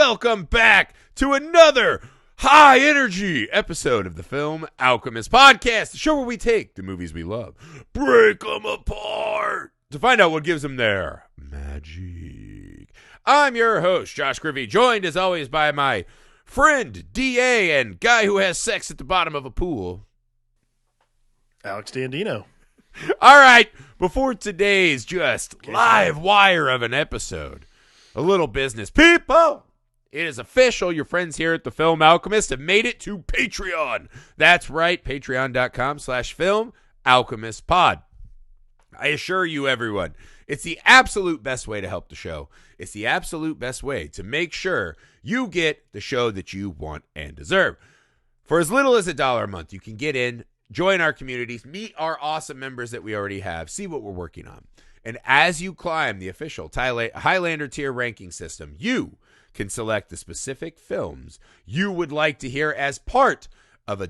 welcome back to another high energy episode of the Film Alchemist podcast, the show where we take the movies we love, break them apart to find out what gives them their magic. I'm your host, Josh Griffey, joined as always by my friend, DA, and guy who has sex at the bottom of a pool, Alex Dandino. All right, before today's just live wire of an episode, a little business. People, it is official. Your friends here at the Film Alchemist have made it to Patreon. That's right, patreon.com/Film Alchemist Pod. I assure you, everyone, it's the absolute best way to help the show. It's the absolute best way to make sure you get the show that you want and deserve. For as little as $1 a month, you can get in, join our communities, meet our awesome members that we already have, see what we're working on. And as you climb the official Highlander tier ranking system, you can select the specific films you would like to hear as part of a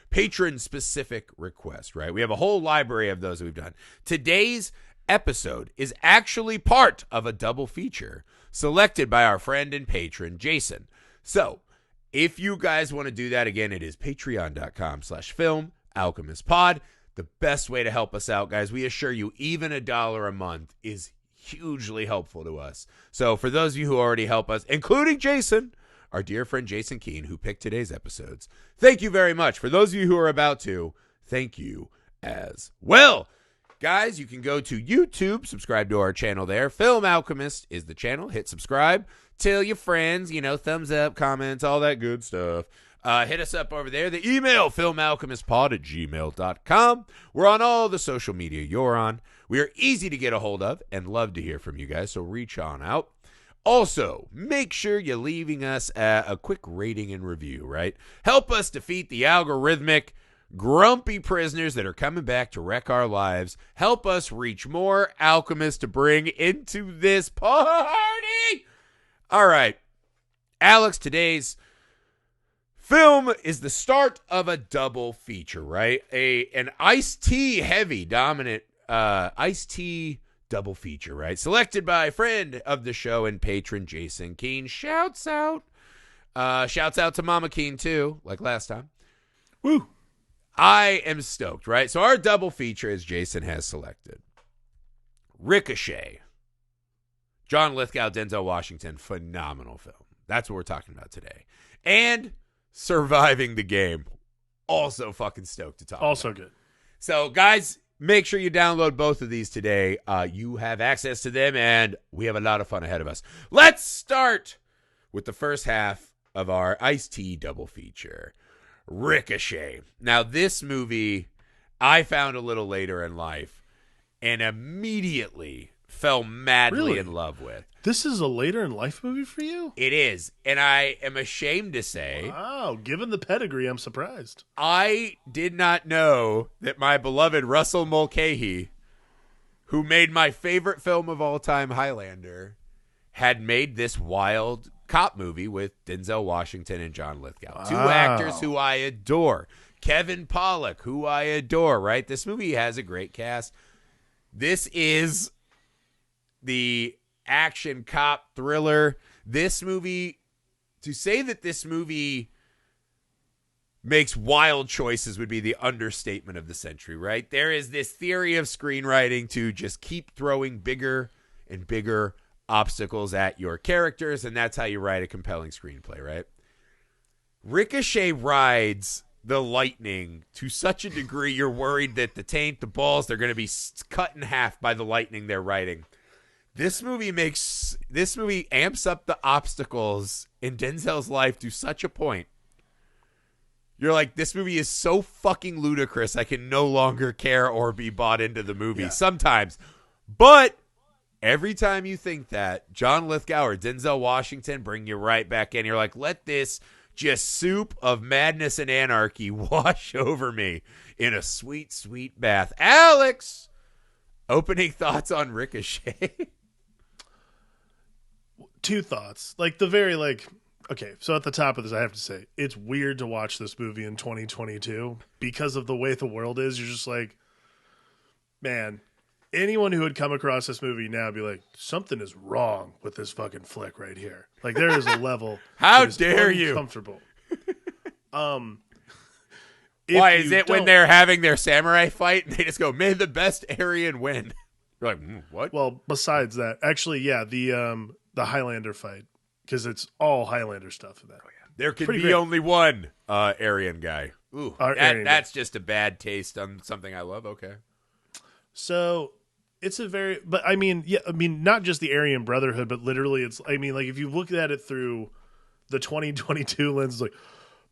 patron specific request, right? We have a whole library of those that we've done. Today's episode is actually part of a double feature selected by our friend and patron, Jason. So if you guys want to do that, again, it is patreon.com/Film Alchemist Pod. The best way to help us out, guys. We assure you, even $1 a month is hugely helpful to us. So for those of you who already help us, including Jason, our dear friend Jason Keene, who picked today's episodes, thank you very much. For those of you who are about to, thank you as well. Guys, you can go to YouTube, subscribe to our channel there. Film Alchemist is the channel. Hit subscribe. Tell your friends, thumbs up, comments, all that good stuff. Hit us up over there. The email, filmalchemistpod@gmail.com. We're on all the social media you're on. We are easy to get a hold of and love to hear from you guys, so reach on out. Also, make sure you're leaving us a quick rating and review, right? Help us defeat the algorithmic grumpy prisoners that are coming back to wreck our lives. Help us reach more alchemists to bring into this party. All right, Alex, today's film is the start of a double feature, right? An iced tea heavy dominant iced tea double feature, right? Selected by a friend of the show and patron Jason Keene. Shouts out to Mama Keene too, like last time. Woo! I am stoked, right? So our double feature, as Jason has selected, Ricochet, John Lithgow, Denzel Washington, phenomenal film. That's what we're talking about today. And Surviving the Game, also fucking stoked to talk about. Also good. So, guys, make sure you download both of these today. You have access to them, and we have a lot of fun ahead of us. Let's start with the first half of our iced tea double feature, Ricochet. Now, this movie I found a little later in life and immediately fell madly in love with. This is a later in life movie for you? It is, and I am ashamed to say, wow, given the pedigree, I'm surprised. I did not know that my beloved Russell Mulcahy, who made my favorite film of all time, Highlander, had made this wild cop movie with Denzel Washington and John Lithgow. Wow. Two actors who I adore. Kevin Pollak, who I adore, right? This movie has a great cast. This is the action cop thriller. This movie, to say that this movie makes wild choices would be the understatement of the century, right? There is this theory of screenwriting to just keep throwing bigger and bigger obstacles at your characters, and that's how you write a compelling screenplay, right? Ricochet rides the lightning to such a degree you're worried that the taint, the balls, they're going to be cut in half by the lightning they're riding. This movie amps up the obstacles in Denzel's life to such a point. You're like, this movie is so fucking ludicrous, I can no longer care or be bought into the movie sometimes. But every time you think that, John Lithgow or Denzel Washington bring you right back in. You're like, let this just soup of madness and anarchy wash over me in a sweet, sweet bath. Alex, opening thoughts on Ricochet? Two thoughts. Okay, so at the top of this, I have to say, it's weird to watch this movie in 2022 because of the way the world is. You're just like, man, anyone who would come across this movie now would be like, something is wrong with this fucking flick right here. Like, there is a level. How dare you? Uncomfortable. Why is it when they're having their samurai fight and they just go, "May the best Aryan win"? You're like, what? Well, besides that, actually, yeah, the Highlander fight, because it's all Highlander stuff in that. There can be only one Aryan guy. Ooh, that's just a bad taste on something I love. Okay. So it's but I mean, not just the Aryan Brotherhood, but literally like if you look at it through the 2022 lens, it's like,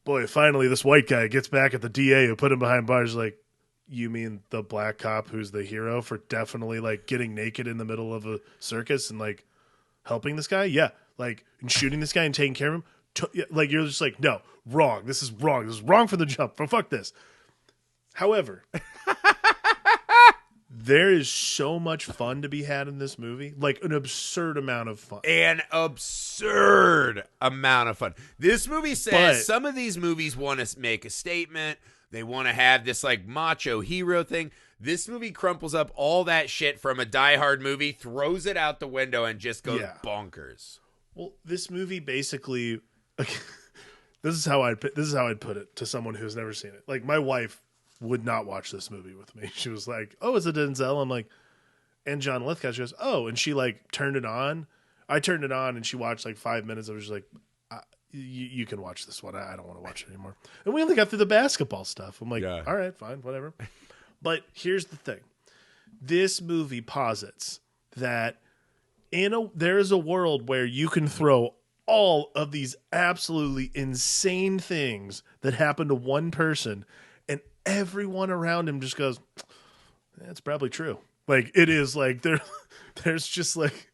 boy, finally this white guy gets back at the DA who put him behind bars. Like, you mean the black cop who's the hero for definitely like getting naked in the middle of a circus and like helping this guy? Yeah. Like, and shooting this guy and taking care of him. Like, you're just like, no, wrong. This is wrong. This is wrong from the jump. Fuck this. However, there is so much fun to be had in this movie. Like, an absurd amount of fun. This movie says some of these movies want to make a statement. They want to have this, like, macho hero thing. This movie crumples up all that shit from a Die Hard movie, throws it out the window, and just goes bonkers. Well, this movie basically... This is how I'd put it to someone who's never seen it. Like, my wife would not watch this movie with me. She was like, "Oh, is it Denzel?" I'm like, and John Lithgow. She goes, "Oh," and she like turned it on. I turned it on, and she watched like 5 minutes. I was just like, "You can watch this one. I don't want to watch it anymore." And we only got through the basketball stuff. I'm like, "All right, fine, whatever." But here's the thing: this movie posits that there is a world where you can throw all of these absolutely insane things that happen to one person, and everyone around him just goes, "That's probably true." Like, it is like there's just like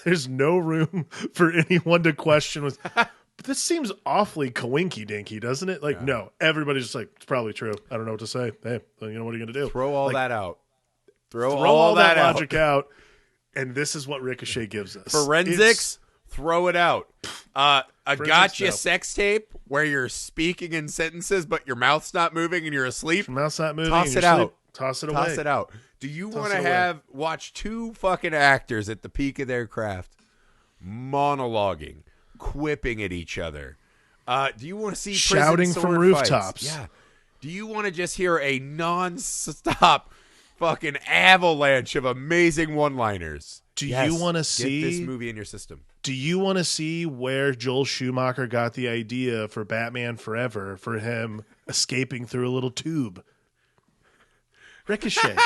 there's no room for anyone to question with. But this seems awfully coinky dinky, doesn't it? Like, no, everybody's just like, "It's probably true. I don't know what to say. Hey, you know, what are you gonna do? Throw all that out. Throw all that logic out." And this is what Ricochet gives us. Forensics. Throw it out. A gotcha sex tape where you're speaking in sentences, but your mouth's not moving and you're asleep. Your mouth's not moving. Toss it out. Toss it away. Toss it out. Do you want to watch two fucking actors at the peak of their craft monologuing, quipping at each other? Do you want to see shouting from rooftops? Yeah. Do you want to just hear a non-stop fucking avalanche of amazing one-liners? Do you want to see this movie in your system? Do you want to see where Joel Schumacher got the idea for Batman Forever for him escaping through a little tube? Ricochet.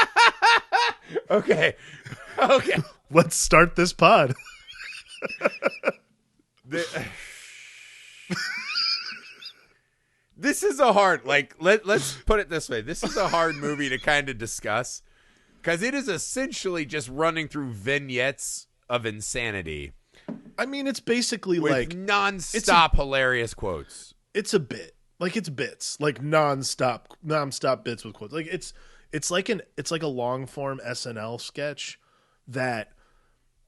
Okay. Let's start this pod. This is a hard, like, let's put it this way. This is a hard movie to kind of discuss because it is essentially just running through vignettes of insanity. I mean, it's basically with like non-stop hilarious quotes. It's a bit. Like, it's bits. Like non-stop bits with quotes. Like, it's like a long form SNL sketch that,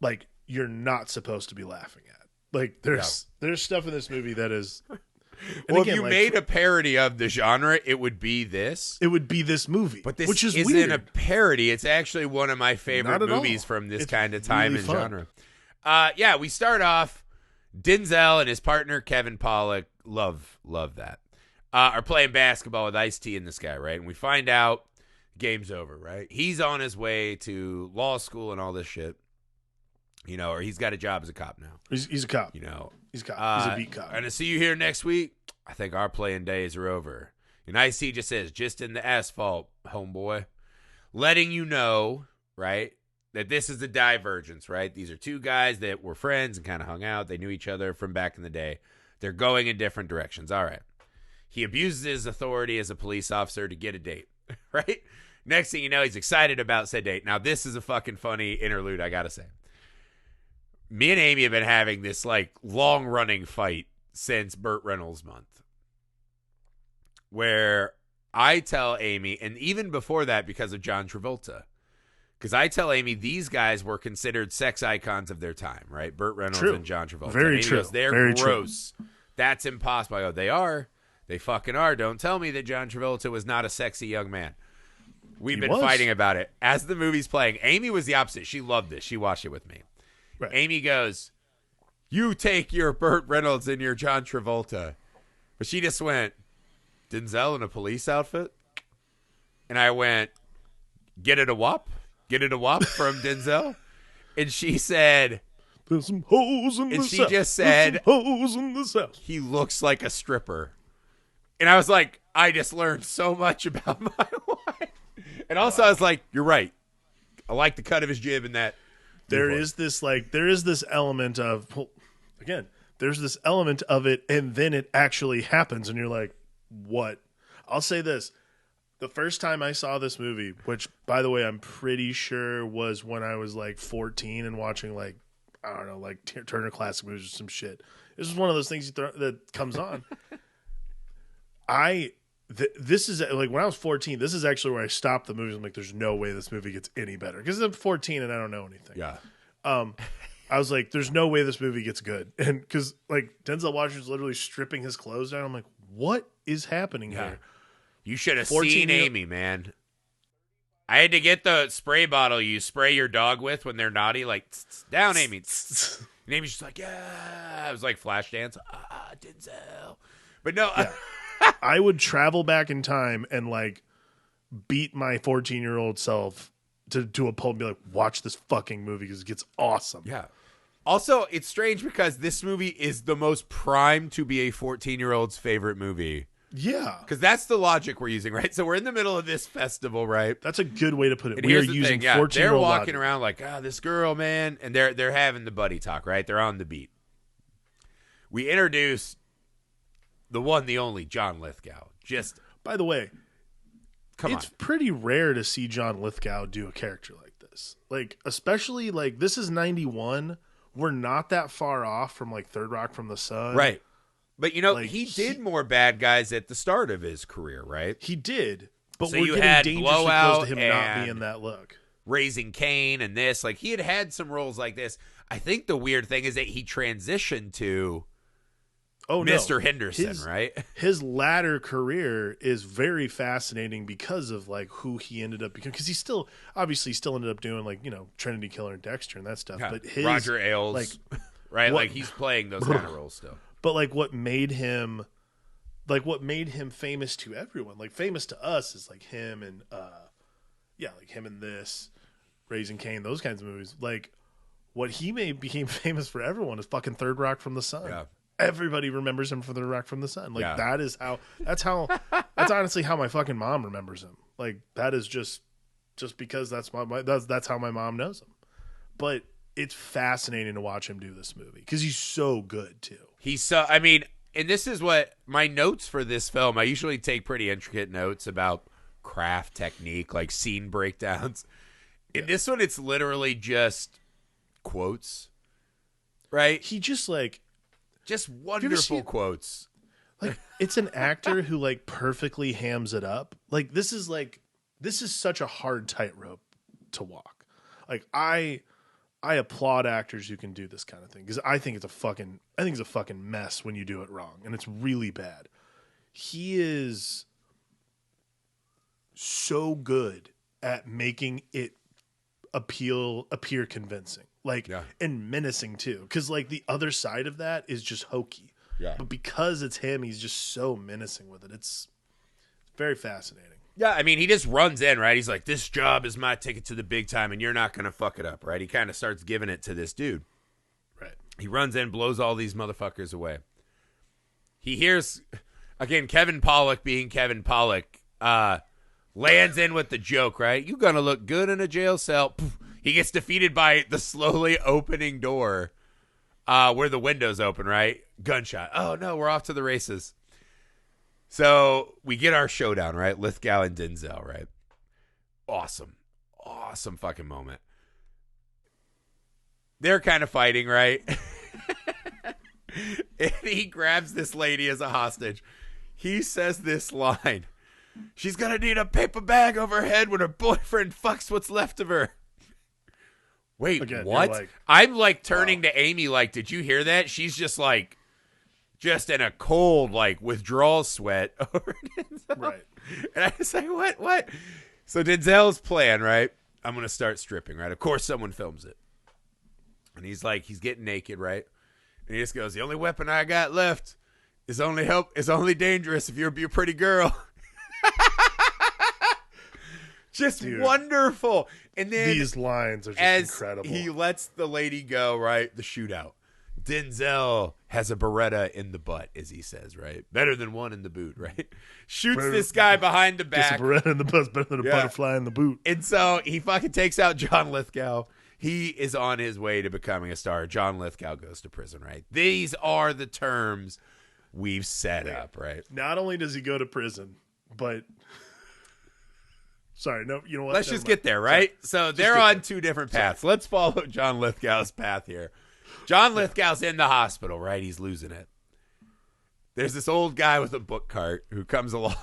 like, you're not supposed to be laughing at. Like, there's stuff in this movie that is. Well, again, if you made a parody of the genre, it would be this. It would be this movie. But this which is isn't weird. a parody. It's actually one of my favorite movies from this kind of time really and fun. genre. We start off, Denzel and his partner, Kevin Pollak, love that, are playing basketball with Ice-T and this guy, right? And we find out game's over, right? He's on his way to law school and all this shit. You know, or he's got a job as a cop now. He's a cop. You know. He's a cop. He's a beat cop. And to see you here next week, I think our playing days are over. And Ice-T just says, "Just in the asphalt, homeboy." Letting you know, right, that this is the divergence, right? These are two guys that were friends and kind of hung out. They knew each other from back in the day. They're going in different directions. All right. He abuses his authority as a police officer to get a date, right? Next thing you know, he's excited about said date. Now, this is a fucking funny interlude, I got to say. Me and Amy have been having this, like, long-running fight since Burt Reynolds month, where I tell Amy, and even before that because of John Travolta, because I tell Amy these guys were considered sex icons of their time, right? Burt Reynolds and John Travolta. Very Amy true. Goes, They're Very gross. True. That's impossible. I go, they are. They fucking are. Don't tell me that John Travolta was not a sexy young man. We've been fighting about it. As the movie's playing, Amy was the opposite. She loved this. She watched it with me. Right. Amy goes, "You take your Burt Reynolds and your John Travolta." But she just went, "Denzel in a police outfit?" And I went, "Get it a wop? Get it a wop from Denzel?" And she said, "There's some hoes in the and she South. just said, hoes in the South. He looks like a stripper." And I was like, I just learned so much about my wife. And also I was like, you're right. I like the cut of his jib in that. There is this element of, well, again, there's this element of it, and then it actually happens, and you're like, what? I'll say this. The first time I saw this movie, which, by the way, I'm pretty sure was when I was like 14 and watching like, I don't know, like Turner Classic Movies or some shit. This is one of those things that comes on. This is like when I was 14, this is actually where I stopped the movie. I'm like, there's no way this movie gets any better. Because I'm 14 and I don't know anything. Yeah. I was like, there's no way this movie gets good. And because like Denzel Washington's literally stripping his clothes down. I'm like, what is happening here? You should have seen Amy, man. I had to get the spray bottle you spray your dog with when they're naughty. Like, down, Amy. And Amy's just like, yeah. It was like Flashdance. Denzel. But no. Yeah. I would travel back in time and like beat my 14-year-old self to a pulp and be like, watch this fucking movie because it gets awesome. Yeah. Also, it's strange because this movie is the most primed to be a 14-year-old's favorite movie. Yeah. Because that's the logic we're using, right? So we're in the middle of this festival, right? That's a good way to put it. And we are here's the using thing, yeah, 14-year-old they're walking logic. around like, this girl, man. And they're having the buddy talk, right? They're on the beat. We introduce the one, the only John Lithgow. Just, by the way, come on. It's pretty rare to see John Lithgow do a character like this. Like, especially like this is 91. We're not that far off from like Third Rock from the Sun. Right. But you know, like, he did more bad guys at the start of his career, right? He did. But So we're you getting had dangerously close Blowout to him not and being that look. Raising Cain and this. Like, he had some roles like this. I think the weird thing is that he transitioned to Mr. Henderson, right? His latter career is very fascinating because of like who he ended up becoming. Because he still ended up doing like, you know, Trinity Killer and Dexter and that stuff. Yeah. But his Roger Ailes, like, right? Like he's playing those kind of roles still. But like what made him famous to everyone, like famous to us, is like him and like him and this, Raising Cain, those kinds of movies. Like what he became famous for everyone is fucking Third Rock from the Sun. Yeah. Everybody remembers him for Third Rock from the Sun. Like that's honestly how my fucking mom remembers him. Like that is just because that's how my mom knows him. But it's fascinating to watch him do this movie because he's so good too. And this is what my notes for this film, I usually take pretty intricate notes about craft technique, like scene breakdowns. In this one, it's literally just quotes, right? He just wonderful quotes. Like it's an actor who like perfectly hams it up. Like this is such a hard tightrope to walk. Like I applaud actors who can do this kind of thing because I think it's a fucking mess when you do it wrong, and it's really bad. He is so good at making it appear convincing, and menacing too. Because like the other side of that is just hokey. Yeah. But because it's him, he's just so menacing with it. It's very fascinating. Yeah, I mean, he just runs in, right? He's like, this job is my ticket to the big time, and you're not going to fuck it up, right? He kind of starts giving it to this dude. Right. He runs in, blows all these motherfuckers away. He hears, again, Kevin Pollak being Kevin Pollak, lands in with the joke, right? You going to look good in a jail cell. Poof. He gets defeated by the slowly opening door where the window's open, right? Gunshot. Oh, no, we're off to the races. So we get our showdown, right? Lithgow and Denzel, right? Awesome fucking moment. They're kind of fighting, right? And he grabs this lady as a hostage. He says this line. She's going to need a paper bag over her head when her boyfriend fucks what's left of her. Wait, again, what? Like, I'm like turning to Amy like, did you hear that? She's just like, just in a cold, like, withdrawal sweat over Denzel. Right. And I was like, what? So Denzel's plan, right? I'm going to start stripping, right? Of course someone films it. And he's getting naked, right? And he just goes, the only weapon I got left is only dangerous if you're a pretty girl. Just Dude, wonderful. And then these lines are just incredible. He lets the lady go, right? The shootout. Denzel has a Beretta in the butt, as he says, right? Better than one in the boot, right? Shoots this guy behind the back. Gets a Beretta in the butt, better than a butterfly in the boot. And so he fucking takes out John Lithgow. He is on his way to becoming a star. John Lithgow goes to prison, right? These are the terms we've set up, right? Not only does he go to prison, but... Sorry, no, you know what? Let's just get there, right? So they're on two different paths. Let's follow John Lithgow's path here. John Lithgow's in the hospital, right? He's losing it. There's this old guy with a book cart who comes along,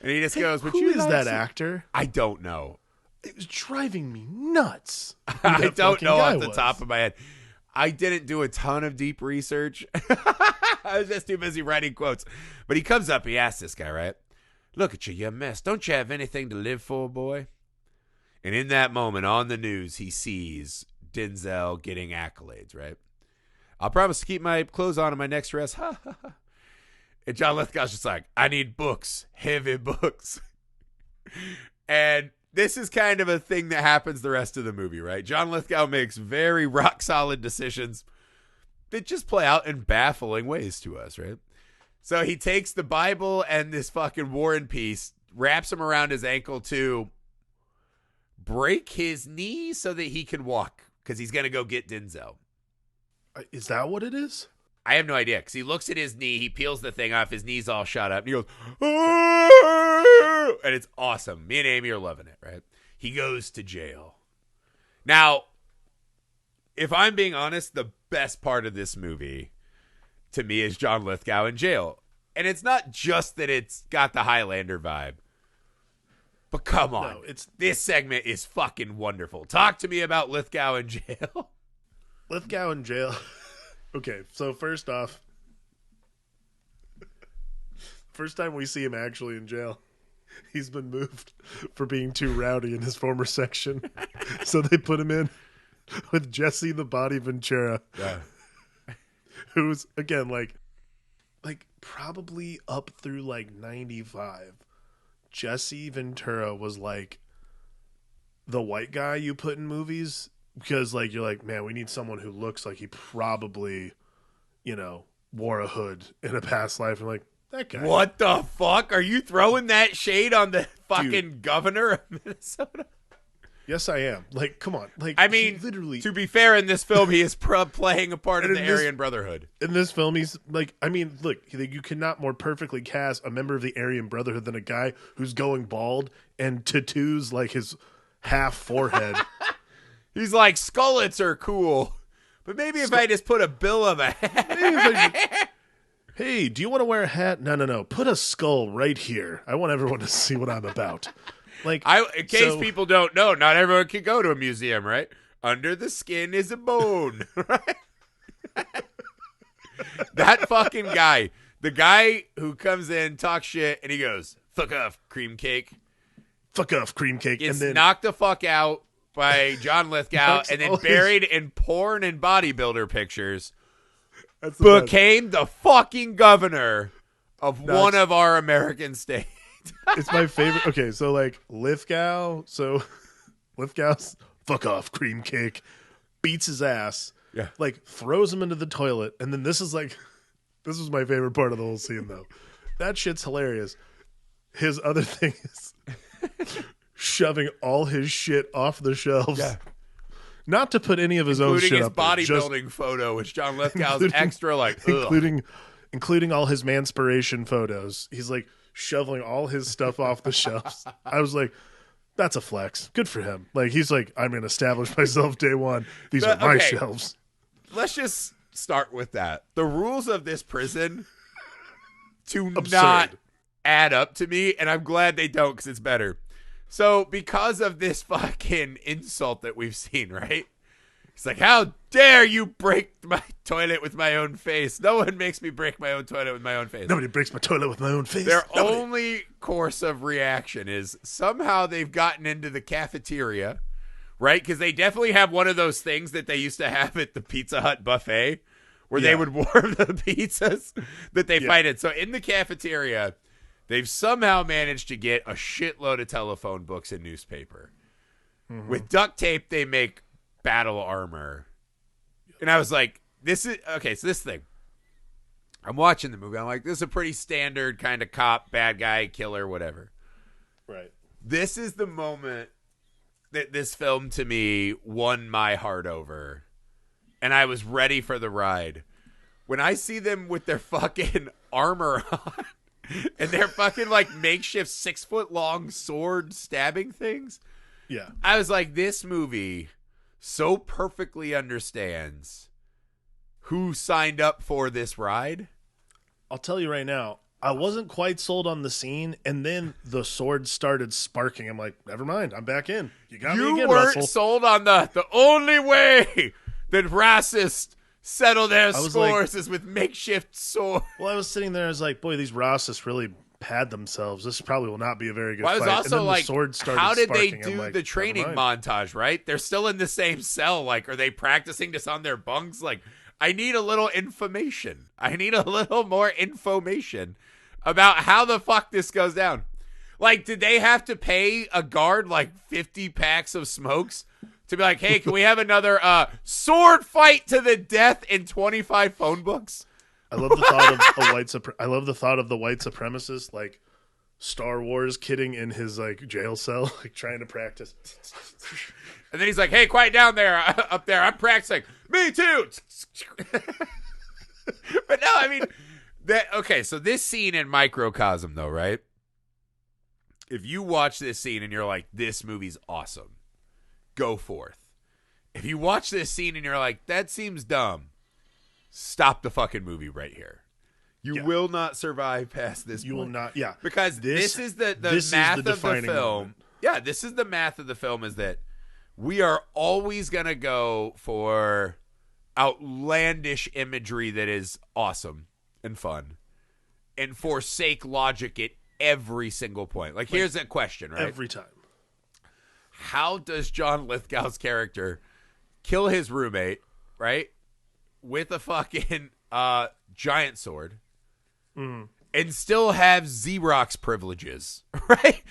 and he just goes, who is that actor? I don't know. It was driving me nuts. I don't know off the top of my head. I didn't do a ton of deep research. I was just too busy writing quotes. But he comes up, he asks this guy, right? Look at you, you're a mess. Don't you have anything to live for, boy? And in that moment, on the news, he sees Denzel getting accolades, right? I'll promise to keep my clothes on in my next dress. And John Lithgow's just like, I need books, heavy books. And this is kind of a thing that happens the rest of the movie, right? John Lithgow makes very rock-solid decisions that just play out in baffling ways to us, right? So he takes the Bible and this fucking War and Peace, wraps him around his ankle to break his knee so that he can walk because he's going to go get Denzel. Is that what it is? I have no idea because he looks at his knee, he peels the thing off, his knee's all shot up, and he goes, oh! And it's awesome. Me and Amy are loving it, right? He goes to jail. Now, if I'm being honest, the best part of this movie to me is John Lithgow in jail. And it's not just that it's got the Highlander vibe. But come on. No, this segment is fucking wonderful. Talk to me about Lithgow in jail. Lithgow in jail. Okay, so first off, first time we see him actually in jail, he's been moved for being too rowdy in his former section. So they put him in with Jesse the Body Ventura. Yeah. Who's, again, like probably up through like 95. Jesse Ventura was like the white guy you put in movies because like you're like, man, we need someone who looks like he probably, wore a hood in a past life. And like, that guy. What the fuck? Are you throwing that shade on the fucking governor of Minnesota? Yes, I am. Like, come on. Like, I mean, literally. To be fair, in this film, he is playing a part of the Aryan Brotherhood. In this film, he's like, I mean, look, you cannot more perfectly cast a member of the Aryan Brotherhood than a guy who's going bald and tattoos like his half forehead. He's like, skullets are cool, but maybe if I just put a bill of a hat. Hey, do you want to wear a hat? No. Put a skull right here. I want everyone to see what I'm about. Like, in case people don't know, not everyone can go to a museum, right? Under the skin is a bone, right? That fucking guy, the guy who comes in, talks shit, and he goes, fuck off, cream cake. Fuck off, cream cake. Gets and then knocked the fuck out by John Lithgow and then buried in porn and bodybuilder pictures. Became the fucking governor of one of our American states. It's my favorite. Okay, so like Lithgow. So Lithgow's fuck off, cream cake, beats his ass. Yeah. Like throws him into the toilet. And then this was my favorite part of the whole scene though. That shit's hilarious. His other thing is shoving all his shit off the shelves. Yeah. Not to put any of his own shit up. Including his bodybuilding photo, which John Lithgow's extra like, including all his manspiration photos. He's like shoveling all his stuff off the shelves. I was like, that's a flex. Good for him. Like, he's like, I'm going to establish myself day one. These are my shelves. Let's just start with that. The rules of this prison do Absurd. not add up to me, and I'm glad they don't because it's better. So because of this fucking insult that we've seen, right? He's like, how dare you break my toilet with my own face? No one makes me break my own toilet with my own face. Nobody breaks my toilet with my own face. Their only course of reaction is somehow they've gotten into the cafeteria, right? Because they definitely have one of those things that they used to have at the Pizza Hut buffet where they would warm the pizzas that they fight in. So in the cafeteria, they've somehow managed to get a shitload of telephone books and newspaper. Mm-hmm. With duct tape, they make battle armor. And I was like, this is okay. So this thing, I'm watching the movie. I'm like, this is a pretty standard kind of cop, bad guy, killer, whatever. Right. This is the moment that this film to me won my heart over. And I was ready for the ride. When I see them with their fucking armor on and their fucking like makeshift 6-foot-long sword stabbing things. Yeah. I was like, this movie so perfectly understands who signed up for this ride. I'll tell you right now, I wasn't quite sold on the scene, and then the sword started sparking. I'm like, never mind, I'm back in. You got me again, weren't Russell. Sold on the only way that racists settle their scores is with makeshift sword. Well, I was sitting there, I was like, boy, these racists really pad themselves. This probably will not be a very good fight. I was also and then like, the sword started how did they sparking. do like, the training montage, right? They're still in the same cell. Like, are they practicing this on their bunks? Like, I need a little information. I need a little more information about how the fuck this goes down. Like, did they have to pay a guard like 50 packs of smokes to be like, hey, can we have another sword fight to the death in 25 phone books? I love the thought of I love the thought of the white supremacist like Star Wars kidding in his like jail cell, like trying to practice. And then he's like, "Hey, quiet down there, up there. I'm practicing. Me too." But no, I mean that. Okay, so this scene in microcosm, though, right? If you watch this scene and you're like, "This movie's awesome," go forth. If you watch this scene and you're like, "That seems dumb," stop the fucking movie right here. You will not survive past this. You will not. Yeah, because this is the math of the film. Moment. Yeah, this is the math of the film. Is that we are always gonna go for outlandish imagery that is awesome and fun, and forsake logic at every single point. Like here's a question, right? Every time. How does John Lithgow's character kill his roommate, right? With a fucking giant sword and still have Xerox privileges, right?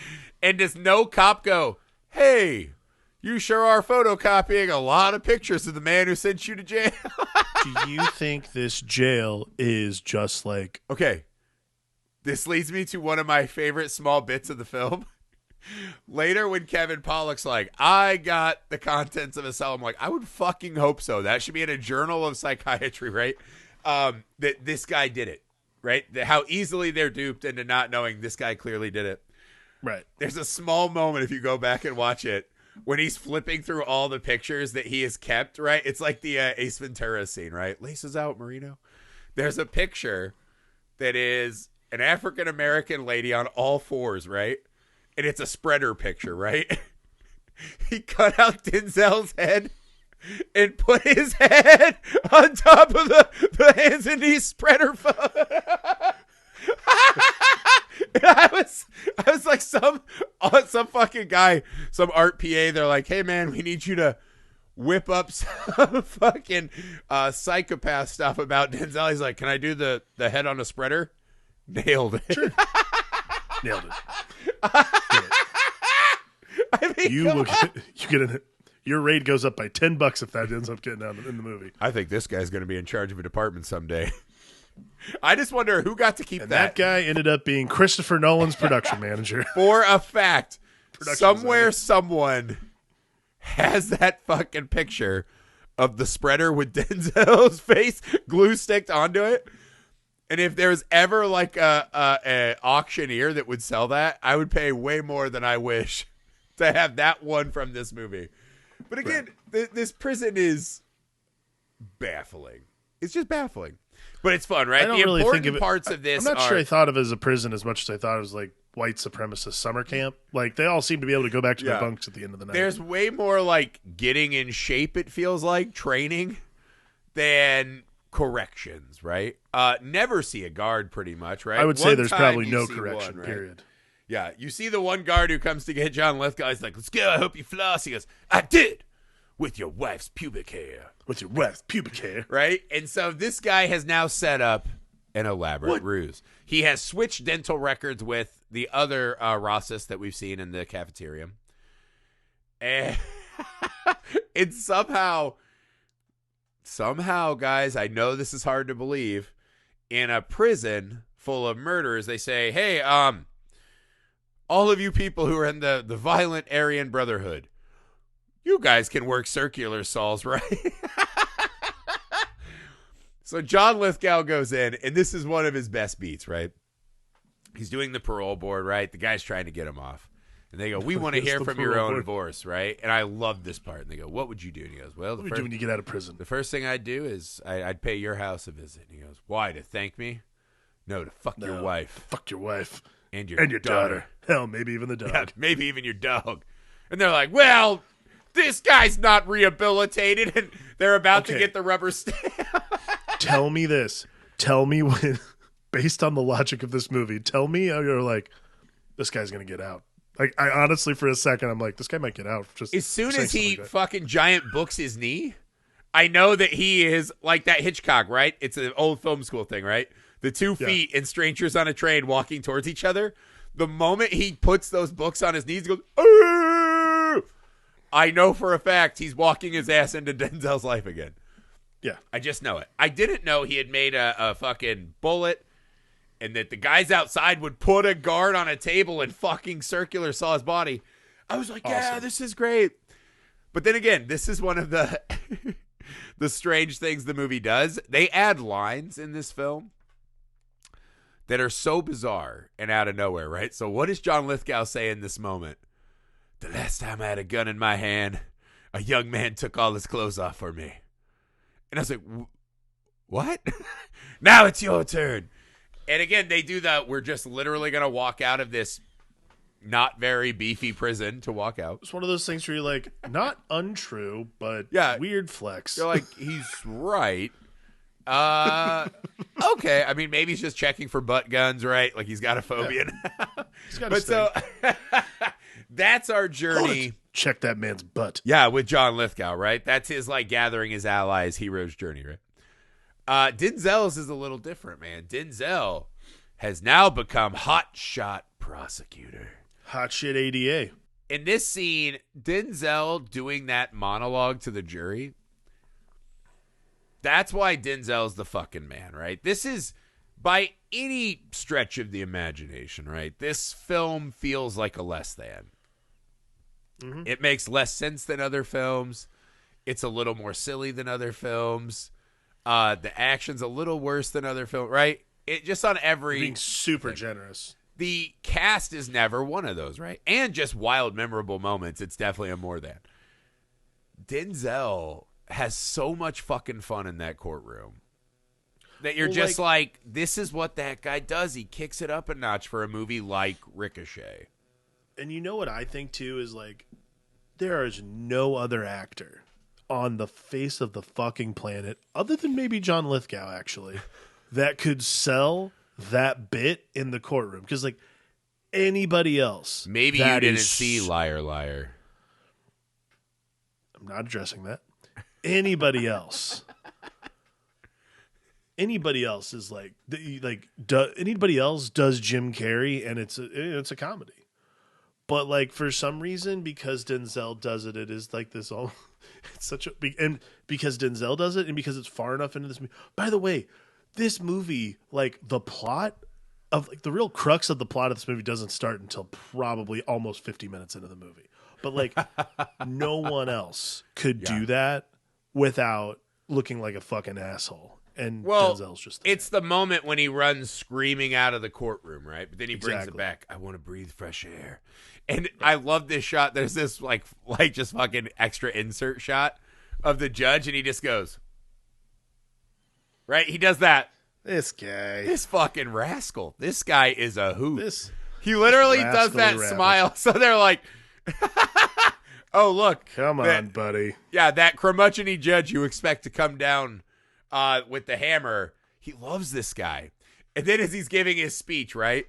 And does no cop go, hey, you sure are photocopying a lot of pictures of the man who sent you to jail? Do you think this jail is just like... Okay, this leads me to one of my favorite small bits of the film. Later when Kevin Pollak's like, I got the contents of a cell, I'm like, I would fucking hope so. That should be in a journal of psychiatry, right? That this guy did it, right? How easily they're duped into not knowing this guy clearly did it. Right. There's a small moment, if you go back and watch it, when he's flipping through all the pictures that he has kept, right? It's like the Ace Ventura scene, right? Laces out, Marino. There's a picture that is an African-American lady on all fours, right? And it's a spreader picture, right? He cut out Denzel's head and put his head on top of the hands and knees spreader photo. And I was like, some fucking guy, some art PA, they're like, hey man, we need you to whip up some fucking psychopath stuff about Denzel. He's like, can I do the head on a spreader? Nailed it. Sure. Nailed it. I mean, you get your rate goes up by $10 if that ends up getting out in the movie. I think this guy's going to be in charge of a department someday. I just wonder who got to keep and that. That guy ended up being Christopher Nolan's production manager. For a fact, somewhere someone has that fucking picture of the spreader with Denzel's face glue sticked onto it. And if there's ever like a auctioneer that would sell that, I would pay way more than I wish to have that one from this movie. But again, this prison is baffling. It's just baffling. But it's fun, right? I don't the really important think of it, parts of this I'm not sure I thought of it as a prison as much as I thought it was like white supremacist summer camp. Like, they all seem to be able to go back to their Yeah. bunks at the end of the night. There's way more like getting in shape, it feels like, training, than corrections, right? Never see a guard pretty much, right? I would say One there's time probably you no see correction, one, right? period. Yeah, you see the one guard who comes to get John Lithgow. He's like, let's go, I hope you floss. He goes, I did, with your wife's pubic hair. With your wife's pubic hair. Right? And so this guy has now set up an elaborate ruse. He has switched dental records with the other Rosses that we've seen in the cafeteria. And it's somehow, guys, I know this is hard to believe, in a prison full of murderers, they say, hey, all of you people who are in the violent Aryan Brotherhood, you guys can work circular saws, right? So John Lithgow goes in, and this is one of his best beats, right? He's doing the parole board, right? The guy's trying to get him off. And they go, we want to hear from your own divorce, right? And I love this part. And they go, what would you do? And he goes, well, What would you do when you get out of prison? the first thing I'd do is I'd pay your house a visit. And he goes, why, to thank me? No, to fuck your wife. Fuck your wife. And your daughter. Hell, maybe even the dog. Yeah, maybe even your dog. And they're like, well, this guy's not rehabilitated. And they're about to get the rubber stamp. Tell me this. Tell me when, based on the logic of this movie, tell me how you're like, this guy's going to get out. Like, I honestly, for a second, I'm like, this guy might get out. Just as soon as he like fucking giant books his knee, I know that he is like that Hitchcock, right? It's an old film school thing, right? The 2 feet and strangers on a train walking towards each other. The moment he puts those books on his knees, he goes, "Arr!" I know for a fact he's walking his ass into Denzel's life again. Yeah. I just know it. I didn't know he had made a fucking bullet and that the guys outside would put a guard on a table and fucking circular saw his body. I was like, yeah, this is great. But then again, this is one of the the strange things the movie does. They add lines in this film that are so bizarre and out of nowhere, right? So what does John Lithgow say in this moment? The last time I had a gun in my hand, a young man took all his clothes off for me. And I was like, what? Now it's your turn. And again, they do that. We're just literally going to walk out of this not very beefy prison to walk out. It's one of those things where you're like, not untrue, but weird flex. You're like, he's right. Okay. I mean, maybe he's just checking for butt guns, right? Like he's got a phobia. Yeah. He's got but so that's our journey. Check that man's butt. Yeah, with John Lithgow, right? That's his like gathering his allies, hero's journey, right? Denzel's is a little different, man. Denzel has now become hot shot prosecutor. Hot shit ADA. In this scene, Denzel doing that monologue to the jury. That's why Denzel's the fucking man, right? This is, by any stretch of the imagination, right? This film feels like a less than. Mm-hmm. It makes less sense than other films. It's a little more silly than other films. The action's a little worse than other films, right? It just on every... Being super generous. The cast is never one of those, right? And just wild, memorable moments. It's definitely a more than. Denzel has so much fucking fun in that courtroom that you're just like, this is what that guy does. He kicks it up a notch for a movie like Ricochet. And you know what I think, too, is like, there is no other actor on the face of the fucking planet, other than maybe John Lithgow, actually, that could sell that bit in the courtroom. Because, like, anybody else... Maybe you didn't see Liar Liar. I'm not addressing that. Anybody else... Anybody else is like anybody else does Jim Carrey, and it's a comedy. But like for some reason, because Denzel does it, it is like this all. It's such a and because Denzel does it, and because it's far enough into this movie. By the way, this movie, like the plot of like the real crux of the plot of this movie doesn't start until probably almost 50 minutes into the movie. But like no one else could do that without looking like a fucking asshole. And Denzel's just there. It's the moment when he runs screaming out of the courtroom, right? But then he brings it back. I want to breathe fresh air. And I love this shot. There's this like just fucking extra insert shot of the judge, and he just goes, right? He does that. This guy. This fucking rascal. This guy is a hoot. He literally does Rascally that rabbit. smile. So they're like, oh, look. Come on, buddy. Yeah, that curmudgeon-y judge you expect to come down with the hammer. He loves this guy. And then as he's giving his speech, right?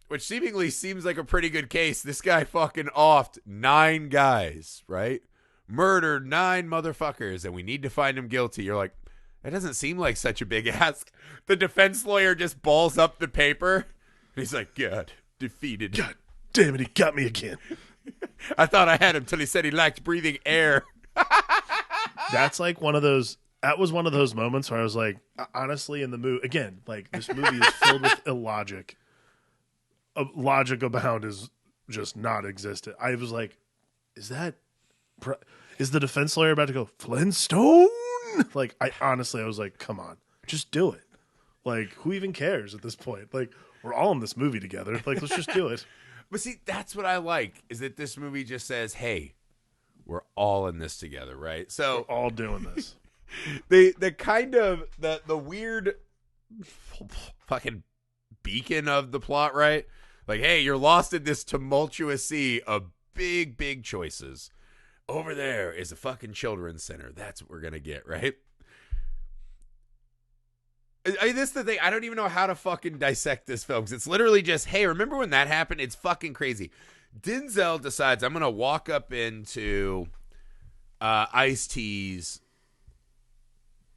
Which seemingly seems like a pretty good case. This guy fucking offed 9 guys, right? Murdered 9 motherfuckers, and we need to find him guilty. You're like, that doesn't seem like such a big ask. The defense lawyer just balls up the paper. And he's like, God, defeated. God damn it, he got me again. I thought I had him till he said he lacked breathing air. That's like one of those. That was one of those moments where I was like, honestly, in the movie again, like this movie is filled with illogic. Logic abound is just not existent. I was like, is the defense lawyer about to go Flintstone? Like, I was like, come on, just do it. Like, who even cares at this point? Like, we're all in this movie together. Like, let's just do it. But see, that's what I like, is that this movie just says, hey, we're all in this together, right? So We're all doing this. the kind of the weird fucking beacon of the plot, right? Like, hey, you're lost in this tumultuous sea of big choices. Over there is a fucking children's center. That's what we're gonna get, right? This is the thing. I don't even know how to fucking dissect this film, because it's literally just, hey, remember when that happened? It's fucking crazy. Denzel decides, I'm gonna walk up into Ice-T's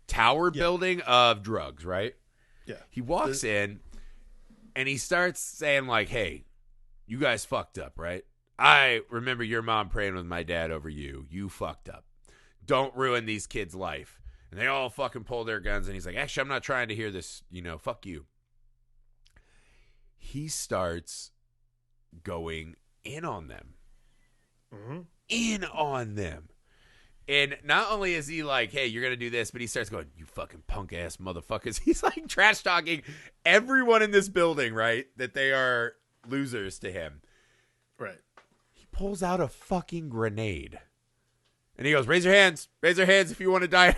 tower building of drugs, right? Yeah. He walks in and he starts saying, like, hey, you guys fucked up, right? I remember your mom praying with my dad over you. You fucked up. Don't ruin these kids' life. And they all fucking pull their guns, and he's like, actually, I'm not trying to hear this, fuck you. He starts going in on them. Mm-hmm. In on them. And not only is he like, hey, you're going to do this, but he starts going, you fucking punk-ass motherfuckers. He's like trash-talking everyone in this building, right, that they are losers to him. Right. He pulls out a fucking grenade. And he goes, raise your hands if you want to die.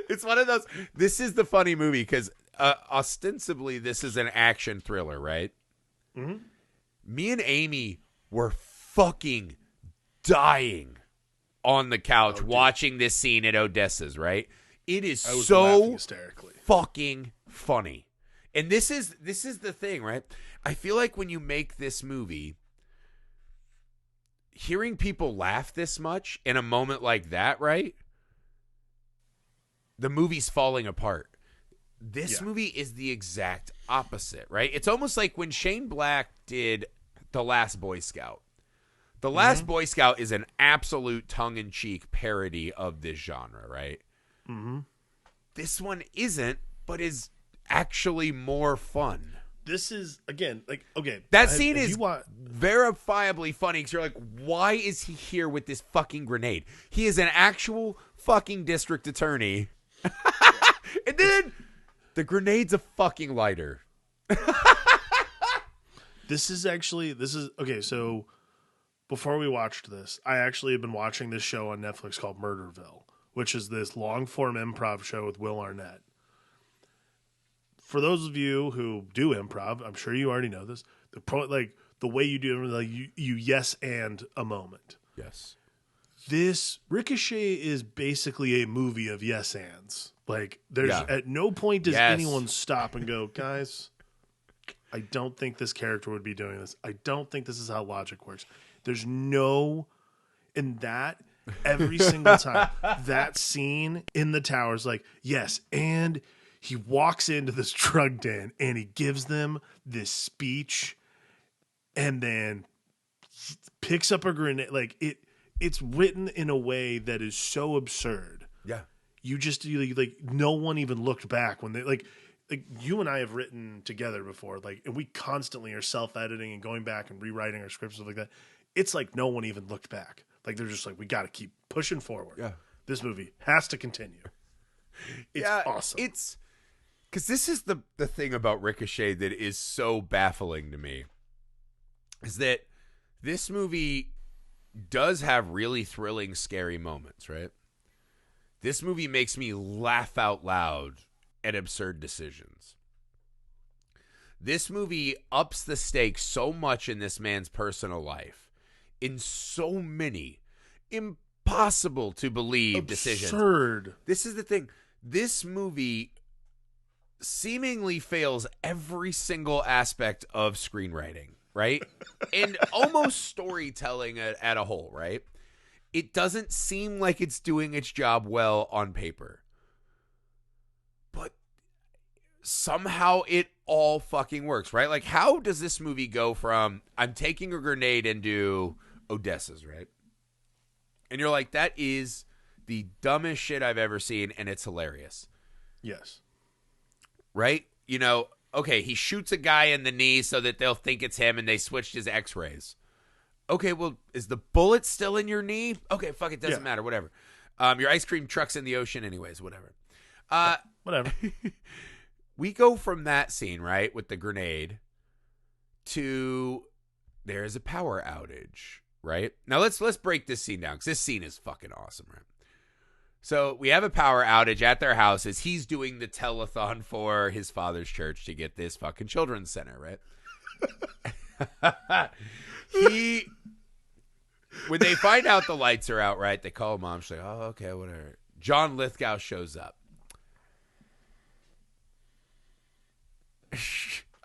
It's one of those. This is the funny movie because ostensibly this is an action thriller, right? Mm-hmm. Me and Amy were fucking dying on the couch watching this scene at Odessa's, right? It is so fucking funny. And this is the thing, right? I feel like when you make this movie, hearing people laugh this much in a moment like that, right? The movie's falling apart. This movie is the exact opposite, right? It's almost like when Shane Black did The Last Boy Scout. The Last Boy Scout is an absolute tongue-in-cheek parody of this genre, right? Mm-hmm. This one isn't, but is actually more fun. This is, again, like, okay. That scene is verifiably funny because you're like, why is he here with this fucking grenade? He is an actual fucking district attorney. And then the grenade's a fucking lighter. This is okay, so before we watched this, I actually have been watching this show on Netflix called Murderville, which is this long-form improv show with Will Arnett. For those of you who do improv, I'm sure you already know this. The way you do it, like you yes and a moment. Yes. This Ricochet is basically a movie of yes ands. Like, there's at no point does anyone stop and go, guys, I don't think this character would be doing this. I don't think this is how logic works. There's no, in that, every single time, that scene in the tower is like, yes, and he walks into this drug den and he gives them this speech and then picks up a grenade. Like, it's written in a way that is so absurd. Yeah. Like no one even looked back when they like you and I have written together before, like, and we constantly are self-editing and going back and rewriting our scripts and stuff like that. It's like no one even looked back. Like, they're just like, we got to keep pushing forward. Yeah. This movie has to continue. It's awesome. It's because this is the thing about Ricochet that is so baffling to me, is that this movie does have really thrilling, scary moments, right? This movie makes me laugh out loud at absurd decisions. This movie ups the stakes so much in this man's personal life in so many impossible to believe decisions. Absurd. This is the thing. This movie seemingly fails every single aspect of screenwriting, right? And almost storytelling at a whole, right? It doesn't seem like it's doing its job well on paper. But somehow it all fucking works, right? Like, how does this movie go from I'm taking a grenade into Odessa's, right? And you're like, that is the dumbest shit I've ever seen, and it's hilarious. Yes. Right? You know, okay, he shoots a guy in the knee so that they'll think it's him and they switched his x-rays. Okay, well, is the bullet still in your knee? Okay, fuck, it doesn't matter, whatever. Your ice cream truck's in the ocean anyways, whatever. Whatever. We go from that scene, right, with the grenade to there's a power outage, right? Now let's break this scene down because this scene is fucking awesome, right? So we have a power outage at their house as he's doing the telethon for his father's church to get this fucking children's center, right? When they find out the lights are out, right, they call mom. She's like, oh, okay, whatever. John Lithgow shows up.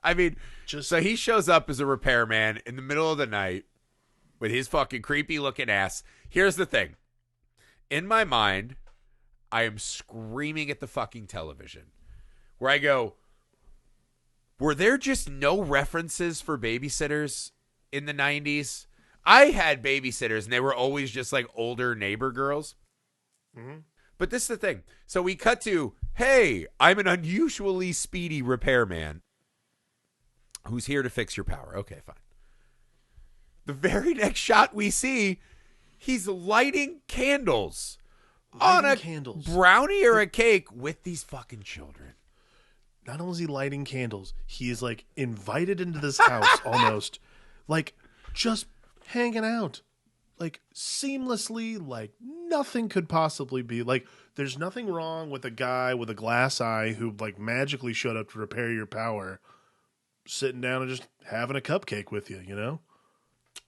I mean, so he shows up as a repairman in the middle of the night with his fucking creepy looking ass. Here's the thing. In my mind, I am screaming at the fucking television where I go, were there just no references for babysitters in the 90s? I had babysitters and they were always just like older neighbor girls. Mm-hmm. But this is the thing. So we cut to, hey, I'm an unusually speedy repairman who's here to fix your power. Okay, fine. The very next shot we see, he's lighting candles on a brownie or a cake with these fucking children. Not only is he lighting candles, he is like invited into this house almost, like just hanging out, like seamlessly, like nothing could possibly be like. There's nothing wrong with a guy with a glass eye who like magically showed up to repair your power, sitting down and just having a cupcake with you, you know?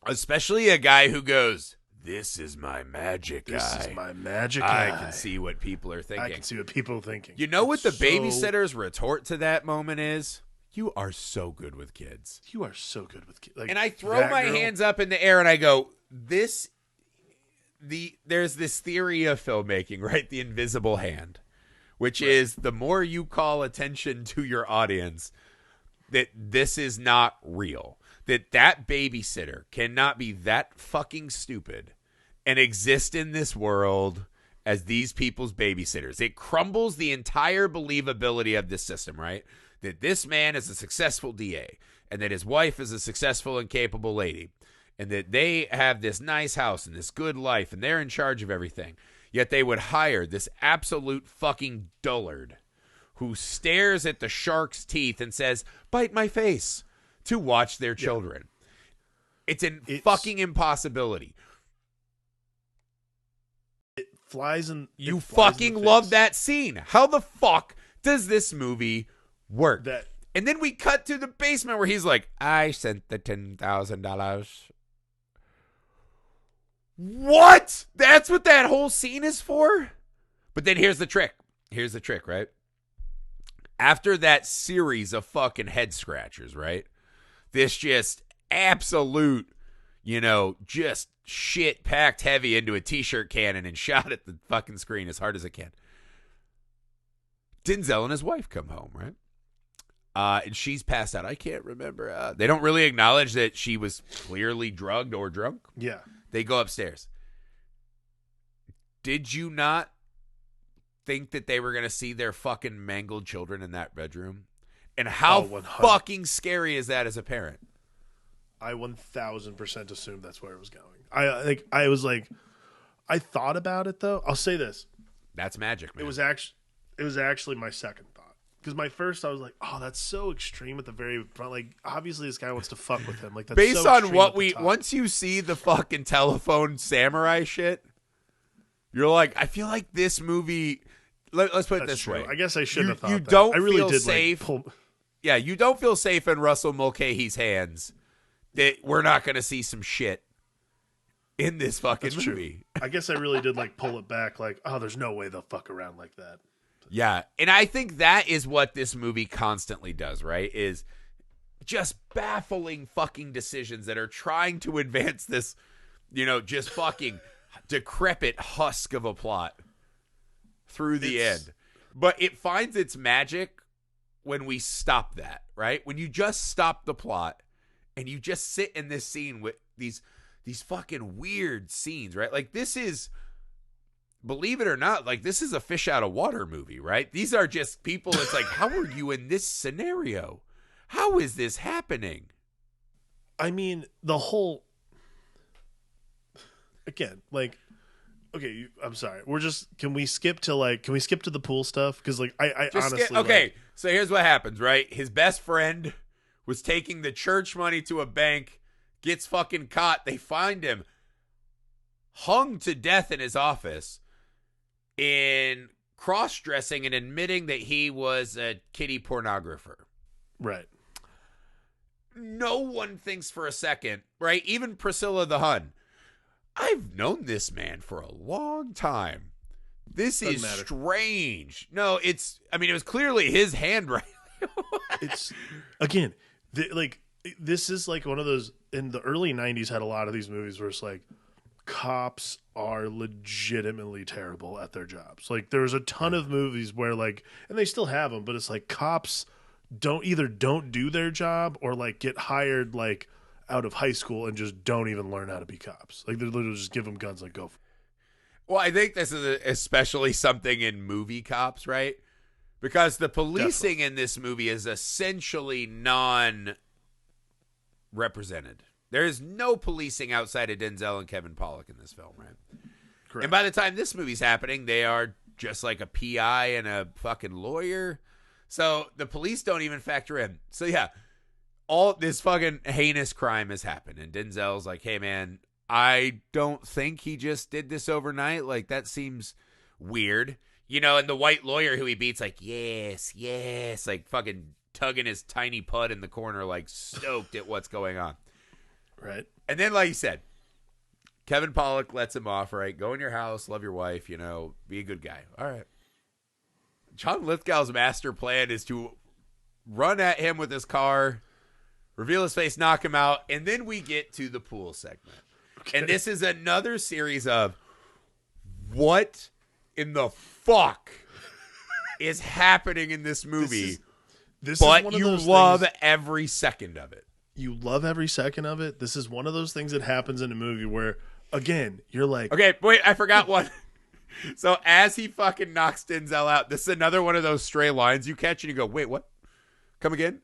Especially a guy who goes, this is my magic eye. This is my magic eye. I can see what people are thinking. I can see what people are thinking. You know what the babysitter's retort to that moment is? You are so good with kids. You are so good with kids. Like, and I throw my hands up in the air and I go, there's this theory of filmmaking, right? The invisible hand, which is the more you call attention to your audience that this is not real, that babysitter cannot be that fucking stupid and exist in this world as these people's babysitters. It crumbles the entire believability of this system, right? That this man is a successful DA and that his wife is a successful and capable lady and that they have this nice house and this good life and they're in charge of everything. Yet they would hire this absolute fucking dullard who stares at the shark's teeth and says, bite my face, to watch their children. It's fucking impossibility. It flies in. You fucking love that scene. How the fuck does this movie work? And then we cut to the basement where he's like, I sent the $10,000. What? That's what that whole scene is for? But then here's the trick. Here's the trick, right? After that series of fucking head scratchers, right? This just absolute, just shit packed heavy into a t-shirt cannon and shot at the fucking screen as hard as it can. Denzel and his wife come home, right? And she's passed out. I can't remember. They don't really acknowledge that she was clearly drugged or drunk. Yeah. They go upstairs. Did you not think that they were going to see their fucking mangled children in that bedroom? And how fucking scary is that as a parent? I 1000% assumed that's where it was going. I thought about it though. I'll say this. That's magic, man. It was actually my second thought. Because my first, I was like, "Oh, that's so extreme at the very front. Like, obviously, this guy wants to fuck with him. Like, that's based so on what top. Once you see the fucking telephone samurai shit, you're like, I feel like this movie. Let's put it this way. I guess I shouldn't have thought you that. don't I really feel did safe. you don't feel safe in Russell Mulcahy's hands. That we're not going to see some shit in this fucking That's movie. True. I guess I really did like pull it back. Like, oh, there's no way they'll fuck around like that. Yeah, and I think that is what this movie constantly does, right? Is just baffling fucking decisions that are trying to advance this, just fucking decrepit husk of a plot through the end. But it finds its magic when we stop that, right? When you just stop the plot and you just sit in this scene with these fucking weird scenes, right? Like this is, believe it or not, like this is a fish out of water movie, right? These are just people. It's like, how are you in this scenario? How is this happening? I mean, the whole, again, like, okay, I'm sorry. Can we skip to the pool stuff? Because like, I honestly, okay. So here's what happens, right? His best friend was taking the church money to a bank, gets fucking caught. They find him hung to death in his office in cross-dressing and admitting that he was a kiddie pornographer. Right. No one thinks for a second, right? Even Priscilla the Hun. I've known this man for a long time. This is strange. No, it was clearly his handwriting. It's, again, this is like one of those, in the early 90s had a lot of these movies where it's like, cops are legitimately terrible at their jobs. Like there was a ton of movies where like, and they still have them, but it's like cops don't do their job or like get hired like out of high school and just don't even learn how to be cops. Like they literally just give them guns and go. Well, I think this is especially something in movie cops, right? Because the policing in this movie is essentially non-represented. There is no policing outside of Denzel and Kevin Pollak in this film, right? Correct. And by the time this movie's happening, they are just like a PI and a fucking lawyer. So the police don't even factor in. So yeah, all this fucking heinous crime has happened. And Denzel's like, hey man, I don't think he just did this overnight. Like that seems weird. And the white lawyer who he beats like, yes, like fucking tugging his tiny pud in the corner, like stoked at what's going on. Right. And then, like you said, Kevin Pollak lets him off, right? Go in your house, love your wife, be a good guy. All right. John Lithgow's master plan is to run at him with his car, reveal his face, knock him out, and then we get to the pool segment. Okay. And this is another series of what in the fuck is happening in this movie, but you love every second of it. You love every second of it. This is one of those things that happens in a movie where, again, you're like... Okay, wait, I forgot one. So as he fucking knocks Denzel out, this is another one of those stray lines you catch and you go, wait, what? Come again?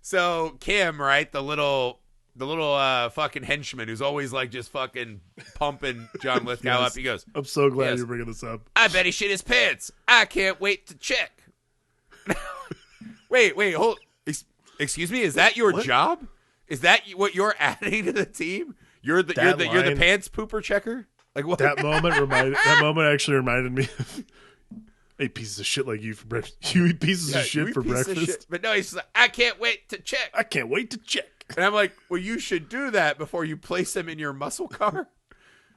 So Kim, right, the little fucking henchman who's always like just fucking pumping John Lithgow up, he goes... I'm so glad you're bringing this up. I bet he shit his pants. I can't wait to check. Wait, hold... Excuse me, is that your job? Is that what you're adding to the team? You're the pants pooper checker? Like what? That moment actually reminded me of ate pieces of shit like you for breakfast. You eat pieces of shit for breakfast. But no, he's just like, I can't wait to check. I can't wait to check. And I'm like, well, you should do that before you place them in your muscle car.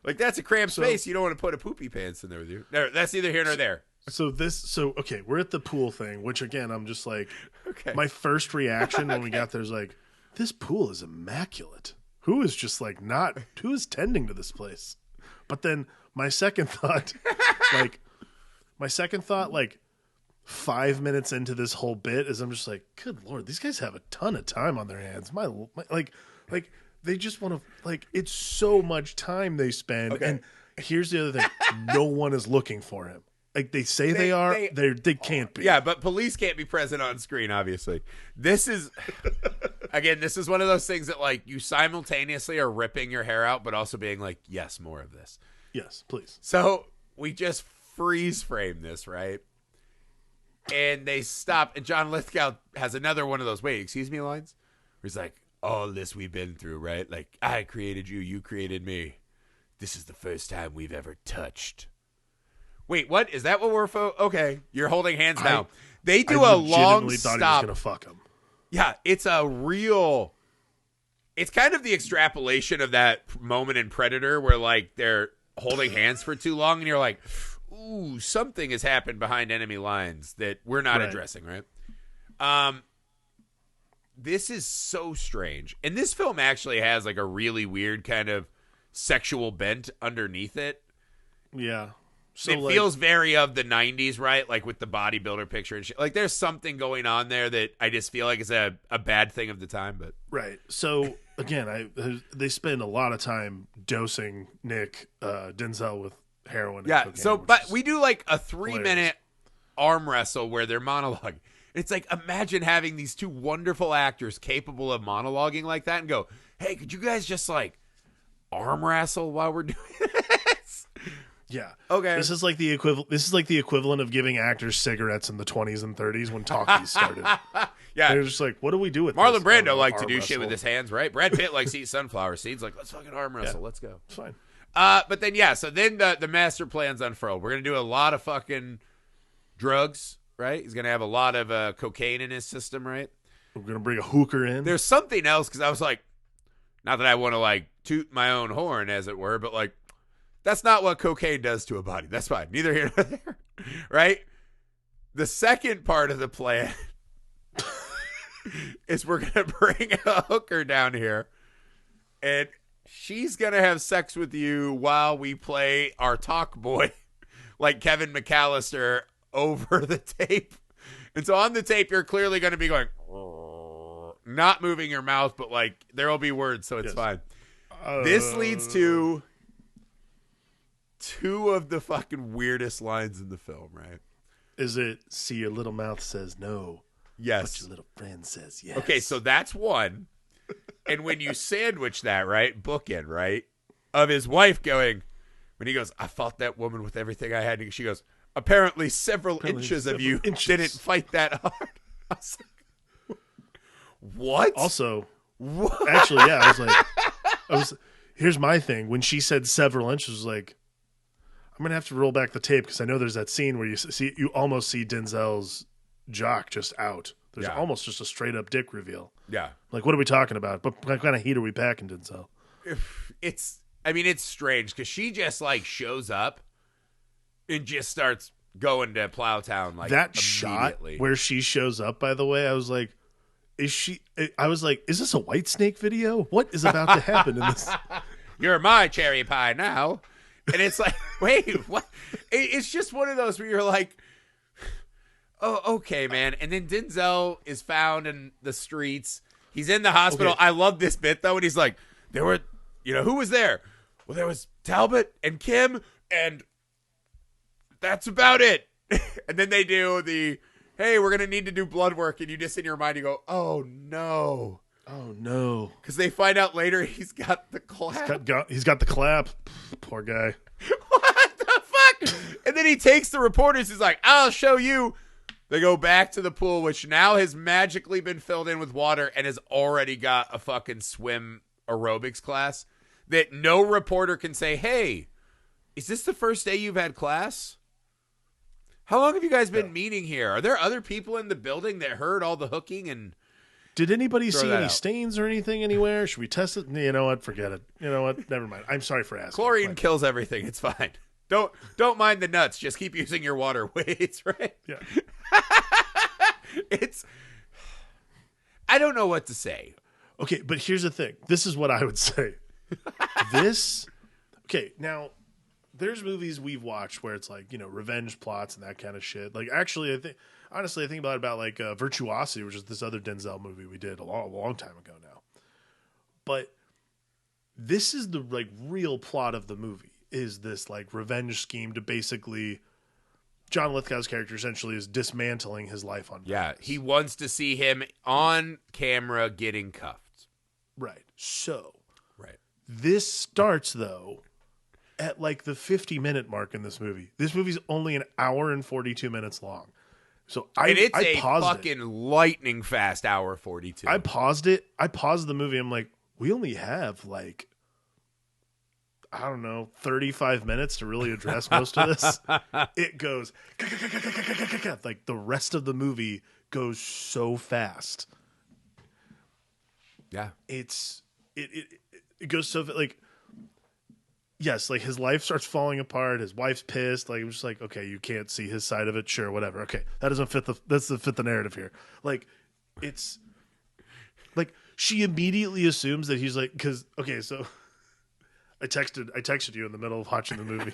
Like that's a cramped space. You don't want to put a poopy pants in there with you. No, that's neither here nor there. Okay, we're at the pool thing, which again, I'm just like, my first reaction when we got there is like, this pool is immaculate. Who is tending to this place? But then my second thought, like 5 minutes into this whole bit is I'm just like, good Lord, these guys have a ton of time on their hands. Like they just want to, like, it's so much time they spend. Okay. And here's the other thing. No one is looking for him. Like they say they can't be. Yeah, but police can't be present on screen, obviously. This is one of those things that like you simultaneously are ripping your hair out, but also being like, yes, more of this. Yes, please. So we just freeze frame this, right? And they stop, and John Lithgow has another one of those, wait, excuse me lines? Where he's like, all this we've been through, right? Like, I created you, you created me. This is the first time we've ever touched. Wait, what? Is that what we're okay, you're holding hands now. They do a long thought stop. he was gonna fuck him. Yeah, it's a real. It's kind of the extrapolation of that moment in Predator where like they're holding hands for too long, and you're like, "Ooh, something has happened behind enemy lines that we're not addressing." Right. This is so strange, and this film actually has like a really weird kind of sexual bent underneath it. Yeah. So it feels very of the 90s, right? Like with the bodybuilder picture and shit. Like there's something going on there that I just feel like is a bad thing of the time. But right. So again, they spend a lot of time dosing Nick Denzel with heroin. And cocaine, so but we do like a 3-minute arm wrestle where they're monologuing. It's like, imagine having these two wonderful actors capable of monologuing like that and go, hey, could you guys just like arm wrestle while we're doing this? Yeah. Okay. This is like the equivalent of giving actors cigarettes in the 20s and 30s when talkies started. Yeah. They're just like, what do we do with Marlon this? Brando liked to do wrestle. shit with his hands, right? Brad Pitt likes to eat sunflower seeds. Like, let's fucking arm wrestle. Yeah. Let's go. It's fine. But then, so then the master plan's unfurled. We're going to do a lot of fucking drugs, right? He's going to have a lot of cocaine in his system, right? We're going to bring a hooker in. There's something else, because I was like, not that I want to like toot my own horn, as it were, but like, that's not what cocaine does to a body. That's fine. Neither here nor there, right? The second part of the plan is we're going to bring a hooker down here, and she's going to have sex with you while we play our talk boy, like Kevin McAllister, over the tape. And so on the tape, you're clearly going to be going, not moving your mouth, but like there will be words, so it's fine. This leads to two of the fucking weirdest lines in the film, right? Is it, see, your little mouth says no. Yes. But your little friend says yes. Okay, so that's one. And when you sandwich that, right, bookend, right, of his wife going, when he goes, I fought that woman with everything I had. And she goes, apparently several inches of you didn't fight that hard. I was like, what? Also, what? Actually, yeah, I was, here's my thing. When she said several inches, I was like, I'm going to have to roll back the tape because I know there's that scene where you almost see Denzel's jock just out. There's almost just a straight up dick reveal. Yeah. Like, what are we talking about? What kind of heat are we packing, Denzel? It's strange because she just like shows up and just starts going to Plowtown like that shot where she shows up, by the way, I was like, is this a White Snake video? What is about to happen in this? You're my cherry pie now. And it's like, wait, what? It's just one of those where you're like, oh, okay, man. And then Denzel is found in the streets. He's in the hospital. Okay. I love this bit, though. And he's like, there were, who was there? Well, there was Talbot and Kim, and that's about it. And then they do the, hey, we're going to need to do blood work. And you just in your mind, you go, oh, no. Oh, no. Because they find out later he's got the clap. He's got the clap. Poor guy. What the fuck? And then he takes the reporters. He's like, I'll show you. They go back to the pool, which now has magically been filled in with water and has already got a fucking swim aerobics class that no reporter can say, hey, is this the first day you've had class? How long have you guys been meeting here? Are there other people in the building that heard all the hooking and... Did anybody see any stains or anything anywhere? Should we test it? You know what? Forget it. You know what? Never mind. I'm sorry for asking. Chlorine kills everything. It's fine. Don't mind the nuts. Just keep using your waterways, right? Yeah. I don't know what to say. Okay, but here's the thing. This is what I would say. Now, there's movies we've watched where it's like, revenge plots and that kind of shit. Like, actually, I think about like Virtuosity, which is this other Denzel movie we did a long time ago now. But this is the like real plot of the movie, is this like revenge scheme to basically, John Lithgow's character essentially is dismantling his life on purpose. Yeah, he wants to see him on camera getting cuffed. Right. So, right. This starts though at like the 50-minute mark in this movie. This movie's only an hour and 42 minutes long. So I paused fucking lightning fast hour 42. I paused it. I paused the movie. I'm like, we only have like, I don't know, 35 minutes to really address most of this. It goes like the rest of the movie goes so fast. Yeah. It goes so like, yes, like his life starts falling apart. His wife's pissed. Like, I'm just like, okay, you can't see his side of it. Sure, whatever. Okay, that doesn't fit the narrative here. Like, it's like she immediately assumes that he's like, because okay, so I texted you in the middle of watching the movie.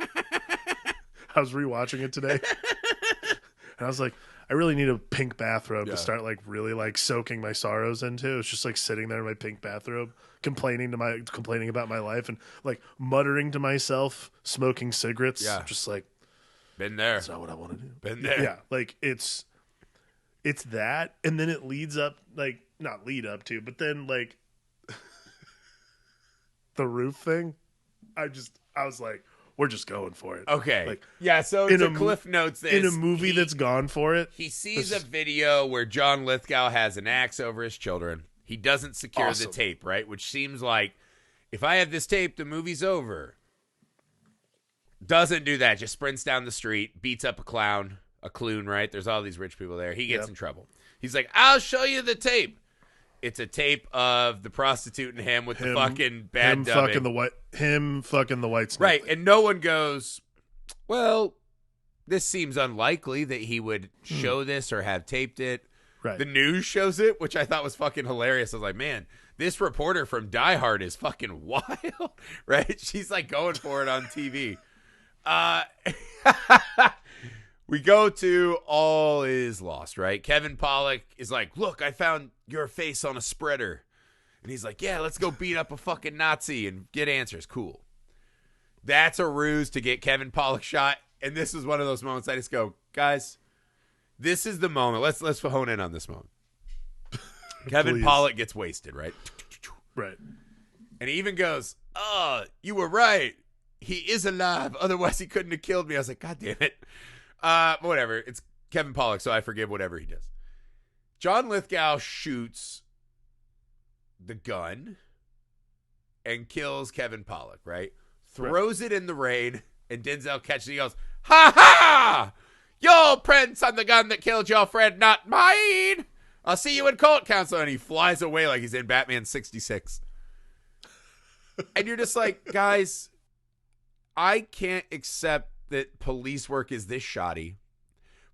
I was rewatching it today, and I was like, I really need a pink bathrobe to start like really like soaking my sorrows into. It's just like sitting there in my pink bathrobe, complaining about my life and like muttering to myself, smoking cigarettes. Yeah. Just like, Been there. that's not what I want to do. Been there. Yeah. Like it's that. And then it leads up, like not lead up to, but then like the roof thing. I was like, we're just going for it. Okay. Like, yeah, so to Cliff Notes this. In a movie that's gone for it. He sees a video where John Lithgow has an axe over his children. He doesn't secure the tape, right? Which seems like, if I have this tape, the movie's over. Doesn't do that. Just sprints down the street, beats up a clown, right? There's all these rich people there. He gets in trouble. He's like, I'll show you the tape. It's a tape of the prostitute and him with the fucking bad dubbing. Him fucking the white snake. Right, and no one goes, well, this seems unlikely that he would show this or have taped it. Right. The news shows it, which I thought was fucking hilarious. I was like, man, this reporter from Die Hard is fucking wild, right? She's like going for it on TV. We go to All Is Lost, right? Kevin Pollak is like, look, I found your face on a spreader. And he's like, yeah, let's go beat up a fucking Nazi and get answers. Cool. That's a ruse to get Kevin Pollak shot. And this is one of those moments I just go, guys, this is the moment. Let's hone in on this moment. Kevin Pollak gets wasted, right? Right. And he even goes, oh, you were right. He is alive. Otherwise, he couldn't have killed me. I was like, God damn it. Whatever. It's Kevin Pollak, so I forgive whatever he does. John Lithgow shoots the gun and kills Kevin Pollak, right? Throws it in the rain, and Denzel catches it. He goes, ha ha! Your prints on the gun that killed your friend, not mine. I'll see you in court, counsel. And he flies away like he's in Batman 66. And you're just like, guys, I can't accept that police work is this shoddy.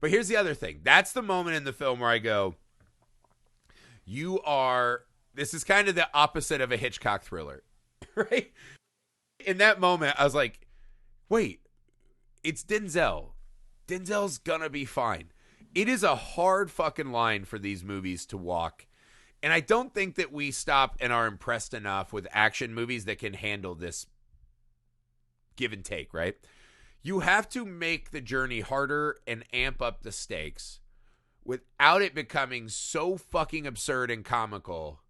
But here's the other thing. That's the moment in the film where I go, this is kind of the opposite of a Hitchcock thriller, right? In that moment, I was like, wait, it's Denzel. Denzel's gonna be fine. It is a hard fucking line for these movies to walk. And I don't think that we stop and are impressed enough with action movies that can handle this give and take, right? You have to make the journey harder and amp up the stakes without it becoming so fucking absurd and comical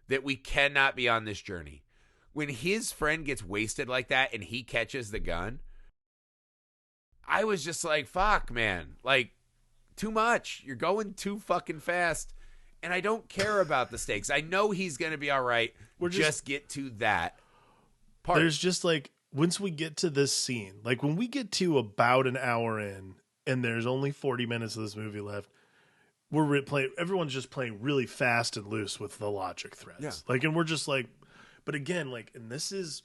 that we cannot be on this journey. When his friend gets wasted like that and he catches the gun, I was just like, fuck, man. Like, too much. You're going too fucking fast. And I don't care about the stakes. I know he's going to be all right. Just get to that part. There's just like, once we get to this scene, like when we get to about an hour in and there's only 40 minutes of this movie left, everyone's just playing really fast and loose with the logic threads. Yeah. Like, and we're just like, but again, like, and this is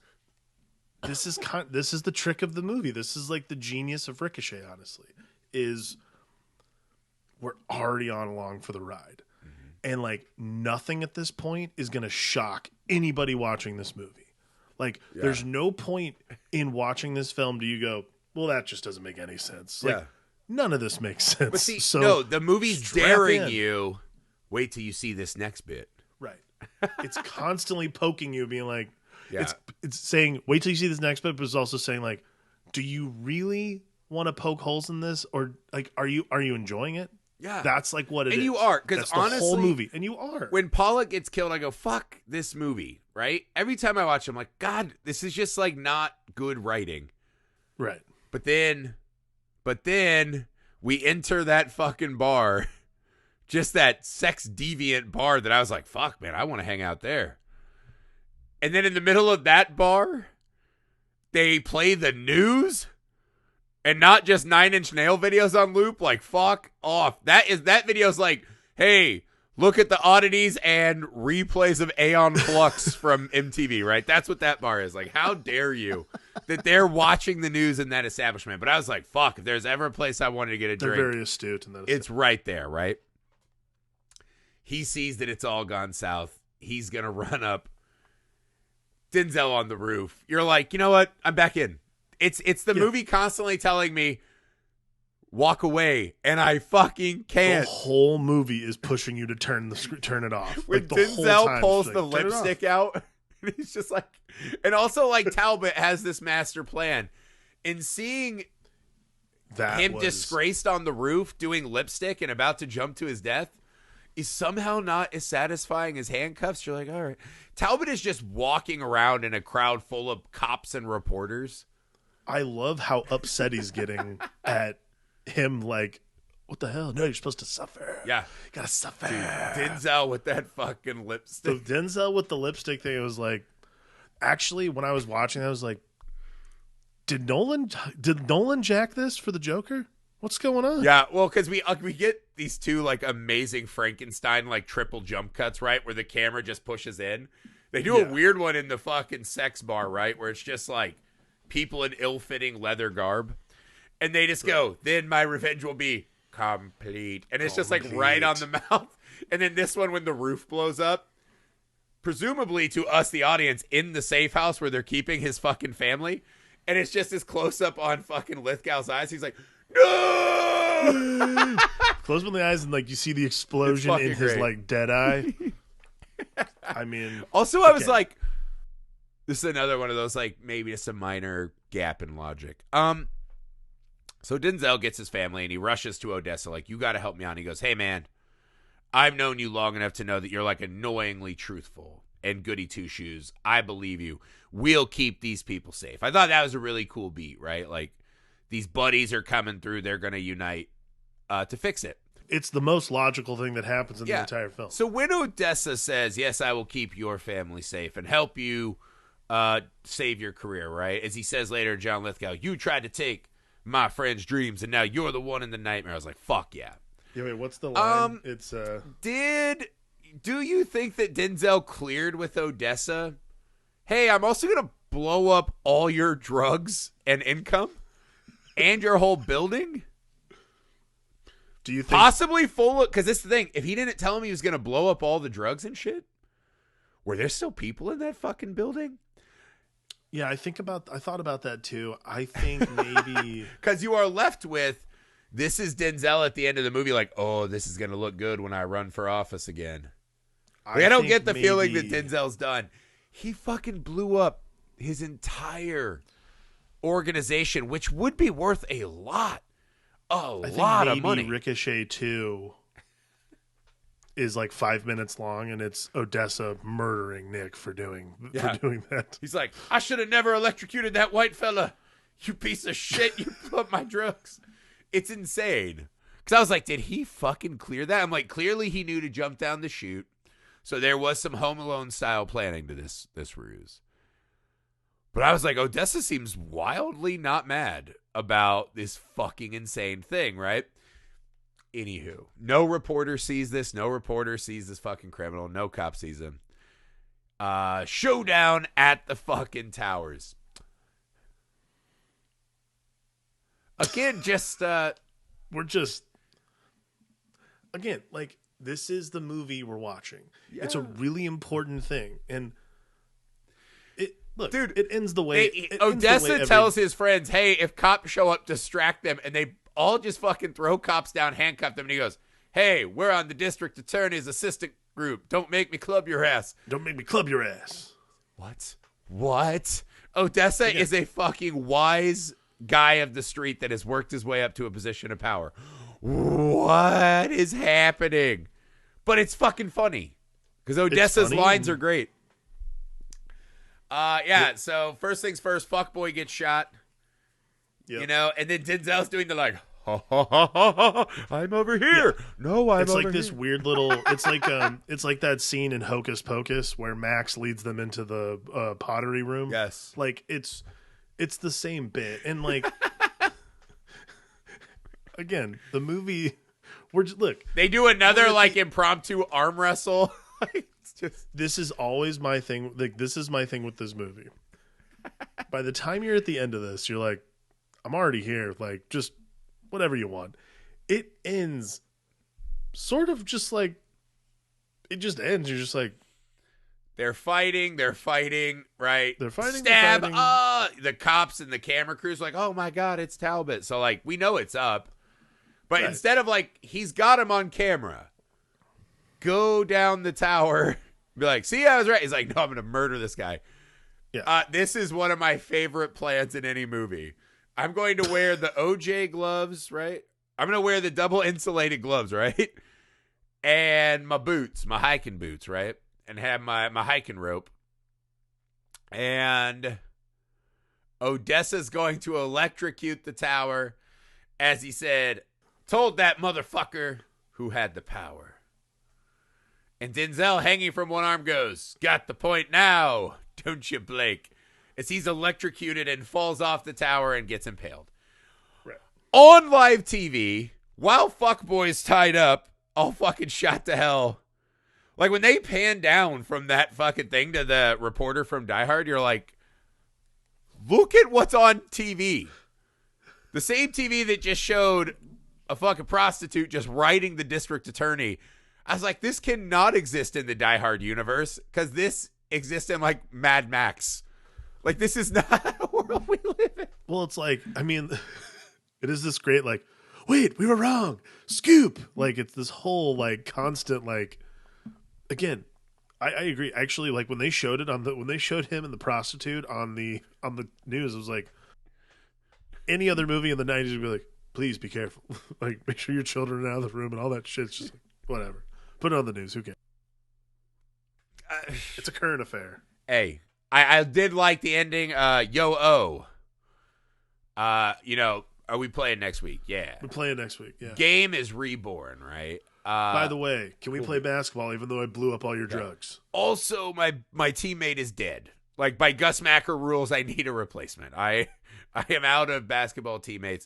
the trick of the movie. This is like the genius of Ricochet, honestly, is we're already along for the ride. Mm-hmm. And like nothing at this point is going to shock anybody watching this movie. Like, there's no point in watching this film do you go, well, that just doesn't make any sense. Like, none of this makes sense. But see, so no, the movie's daring you. Wait till you see this next bit. Right. It's constantly poking you, being like, it's saying, wait till you see this next bit, but it's also saying, like, do you really want to poke holes in this? Or, like, are you enjoying it? Yeah. That's like what it is. And you are, because honestly, the whole movie. And you are. When Pollak gets killed, I go, fuck this movie, right? Every time I watch it, I'm like, God, this is just like not good writing. Right. But then we enter that fucking bar, just that sex deviant bar that I was like, fuck, man, I want to hang out there. And then in the middle of that bar, they play the news. And not just 9 Inch Nail videos on loop, like, fuck off. That video's like, hey, look at the oddities and replays of Aeon Flux from MTV, right? That's what that bar is. Like, how dare you that they're watching the news in that establishment? But I was like, fuck, if there's ever a place I wanted to get a They're drink, very astute in that. it's right there, right? He sees that it's all gone south. He's going to run up. Denzel on the roof. You're like, you know what? I'm back in. It's the movie constantly telling me, walk away, and I fucking can't. The whole movie is pushing you to turn it off. When like, the Denzel whole time, pulls like, the "Turn it off." lipstick out, and he's just like, and also like Talbot has this master plan. In seeing him disgraced on the roof doing lipstick and about to jump to his death is somehow not as satisfying as handcuffs. You're like, all right. Talbot is just walking around in a crowd full of cops and reporters. I love how upset he's getting at him, like, what the hell? No, you're supposed to suffer. Yeah. You gotta suffer. Dude, Denzel with that fucking lipstick. The Denzel with the lipstick thing, it was like, actually, when I was watching, I was like, did Nolan jack this for the Joker? What's going on? Yeah, well, because we get these two like amazing Frankenstein like triple jump cuts, right, where the camera just pushes in. They do a weird one in the fucking sex bar, right, where it's just like people in ill-fitting leather garb, and they just go, then my revenge will be complete, and it's just like right on the mouth. And then this one when the roof blows up, presumably to us the audience, in the safe house where they're keeping his fucking family, and it's just this close-up on fucking Lithgow's eyes. He's like, no. Close one of the eyes and like you see the explosion in his great. like dead eye. I mean, also I was like, this is another one of those like maybe just a minor gap in logic. So Denzel gets his family and he rushes to Odessa like, you got to help me out. And he goes, hey man, I've known you long enough to know that you're like annoyingly truthful and goody two shoes. I believe you. We'll keep these people safe. I thought that was a really cool beat, right? Like, these buddies are coming through. They're going to unite to fix it. It's the most logical thing that happens in the entire film. So when Odessa says, yes, I will keep your family safe and help you save your career, right? As he says later, John Lithgow, you tried to take my friend's dreams and now you're the one in the nightmare. I was like, fuck yeah. Yeah, wait, what's the line? It's do you think that Denzel cleared with Odessa? Hey, I'm also going to blow up all your drugs and income? And your whole building? Do you think possibly full of, because this is the thing, if he didn't tell him he was going to blow up all the drugs and shit, were there still people in that fucking building? Yeah, I thought about that too. I think maybe because you are left with, this is Denzel at the end of the movie like, oh, this is going to look good when I run for office again. I don't get the feeling that Denzel's done. He fucking blew up his entire organization, which would be worth a lot of money. Ricochet 2 is like 5 minutes long, and it's Odessa murdering Nick for doing that. He's like, I should have never electrocuted that white fella. You piece of shit. You blew up my drugs. It's insane. Because I was like, did he fucking clear that? I'm like, clearly he knew to jump down the chute. So there was some Home Alone style planning to this ruse. But I was like, Odessa seems wildly not mad about this fucking insane thing, right? Anywho, no reporter sees this. No reporter sees this fucking criminal. No cop sees him. Showdown at the fucking towers. Again, Again, like, this is the movie we're watching. Yeah. It's a really important thing. And look, dude, it ends the way Odessa tells his friends, hey, if cops show up, distract them. And they all just fucking throw cops down, handcuff them. And he goes, hey, we're on the district attorney's assistant group. Don't make me club your ass. Don't make me club your ass. What? Odessa is a fucking wise guy of the street that has worked his way up to a position of power. What is happening? But it's fucking funny because Odessa's lines are great. So first things first, fuckboy gets shot. Yep. You know, and then Denzel's doing the like, ha ha ha ha ha, I'm over here. Yeah. No, I'm over here. It's like this weird little. It's like that scene in Hocus Pocus where Max leads them into the pottery room. Yes, like it's the same bit, and like again, the movie We're just, look. They do another like impromptu arm wrestle. It's just This is always my thing. Like, this is my thing with this movie. By the time you're at the end of this, you're like, I'm already here. Like, just whatever you want. It ends sort of just like, it just ends. You're just like, they're fighting, right? They're fighting, Stab, they're fighting. The cops and the camera crew's like, oh my God, it's Talbot. So, like, we know it's up. But Right. instead of, like, he's got him on camera, go down the tower, be like, see, I was right. He's like, no, I'm going to murder this guy. Yeah. This is one of my favorite plans in any movie. I'm going to wear the OJ gloves, right? I'm going to wear the double insulated gloves, right? And my boots, my hiking boots, right? And have my hiking rope. And Odessa's going to electrocute the tower, as he said, told that motherfucker who had the power. And Denzel, hanging from one arm, goes, got the point now, don't you, Blake? As he's electrocuted and falls off the tower and gets impaled. Right. On live TV, while fuckboy's tied up, all fucking shot to hell. Like, when they pan down from that fucking thing to the reporter from Die Hard, you're like, look at what's on TV. The same TV that just showed a fucking prostitute just writing the district attorney. I was like, this cannot exist in the Die Hard universe, because this exists in, like, Mad Max. Like, this is not a world we live in. Well, it's like, I mean, it is this great, like, wait, we were wrong. Scoop. Like, it's this whole, like, constant, like, again, I agree. Actually, like, when they showed it when they showed him and the prostitute on the news, it was like, any other movie in the 90s would be like, please be careful. Like, make sure your children are out of the room and all that shit's just like, whatever. Put it on the news. Who cares? It's a current affair. Hey, I did like the ending. Yo-Oh. Are we playing next week? Yeah. We're playing next week. Yeah. Game is reborn, right? By the way, can we play basketball even though I blew up all your drugs? Also, my teammate is dead. Like, by Gus Macker rules, I need a replacement. I am out of basketball teammates.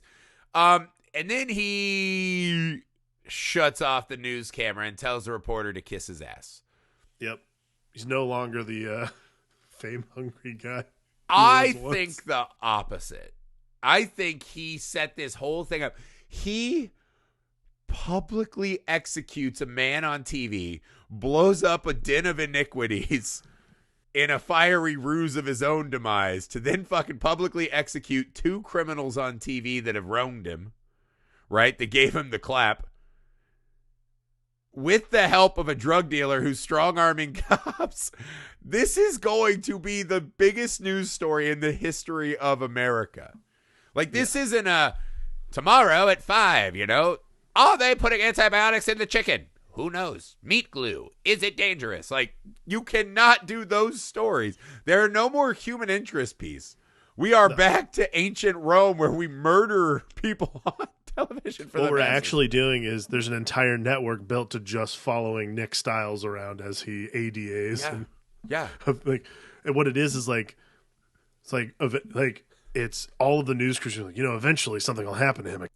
And then he shuts off the news camera and tells the reporter to kiss his ass. Yep. He's no longer the fame-hungry guy. I think the opposite. I think he set this whole thing up. He publicly executes a man on TV, blows up a den of iniquities in a fiery ruse of his own demise, to then fucking publicly execute two criminals on TV that have wronged him, right? That gave him the clap, with the help of a drug dealer who's strong-arming cops. This is going to be the biggest news story in the history of America. Like, this isn't a tomorrow at 5, Are they putting antibiotics in the chicken? Who knows? Meat glue. Is it dangerous? Like, you cannot do those stories. There are no more human interest piece. We are back to ancient Rome, where we murder people on television for what we're message. actually doing is there's an entire network built to just following Nick Stiles around as he ADAs. Yeah. Like, and what it is like, it's all of the news crews are like, eventually something will happen to him. Like,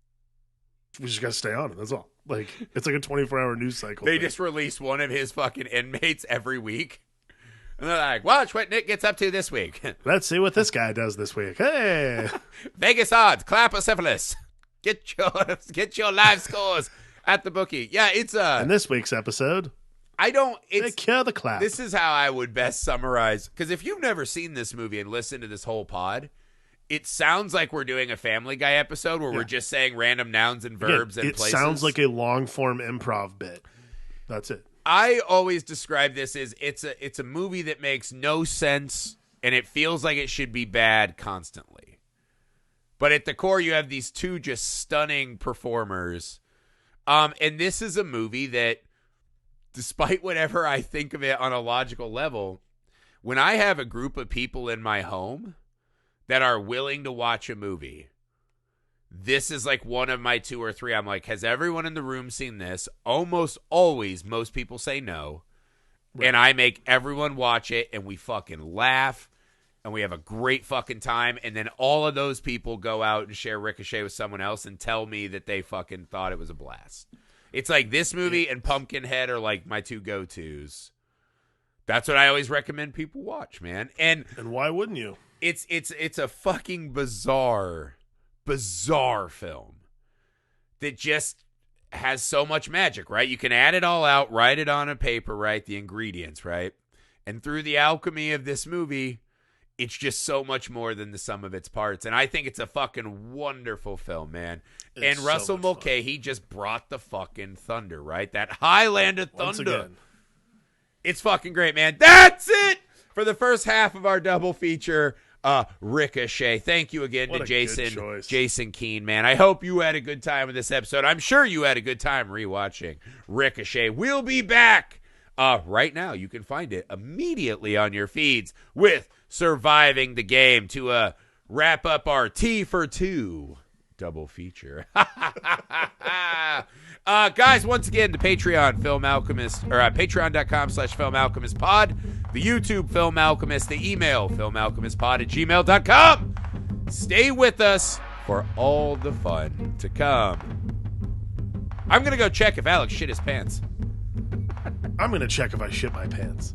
we just got to stay on it. That's all. Like, it's like a 24-hour news cycle. They just release one of his fucking inmates every week. And they're like, watch what Nick gets up to this week. Let's see what this guy does this week. Hey. Vegas odds, claposyphilis. Get your live scores at the bookie. Yeah, it's in this week's episode, it's cure the clap. This is how I would best summarize, because if you've never seen this movie and listened to this whole pod, it sounds like we're doing a Family Guy episode where we're just saying random nouns and verbs and places. It sounds like a long-form improv bit. That's it. I always describe this as it's a movie that makes no sense, and it feels like it should be bad constantly. But at the core, you have these two just stunning performers. And this is a movie that, despite whatever I think of it on a logical level, when I have a group of people in my home that are willing to watch a movie, this is like one of my 2 or 3. I'm like, has everyone in the room seen this? Almost always, most people say no. Right. And I make everyone watch it, and we fucking laugh, and we have a great fucking time. And then all of those people go out and share Ricochet with someone else and tell me that they fucking thought it was a blast. It's like this movie and Pumpkinhead are like my two go-tos. That's what I always recommend people watch, man. And why wouldn't you? It's a fucking bizarre film that just has so much magic, right? You can add it all out, write it on a paper, right? The ingredients, right? And through the alchemy of this movie, it's just so much more than the sum of its parts. And I think it's a fucking wonderful film, man. And Russell Mulcahy just brought the fucking thunder, right? That Highlander thunder. Once again. It's fucking great, man. That's it for the first half of our double feature. Ricochet. Thank you again to Jason Keene, man. I hope you had a good time with this episode. I'm sure you had a good time rewatching Ricochet. We'll be back right now. You can find it immediately on your feeds with Surviving the Game to wrap up our T for 2 double feature. Guys, once again, the Patreon Film Alchemist, or patreon.com/Film Alchemist Pod, the YouTube Film Alchemist, the email filmalchemistpod@gmail.com. Stay with us for all the fun to come. I'm going to go check if Alex shit his pants. I'm going to check if I shit my pants.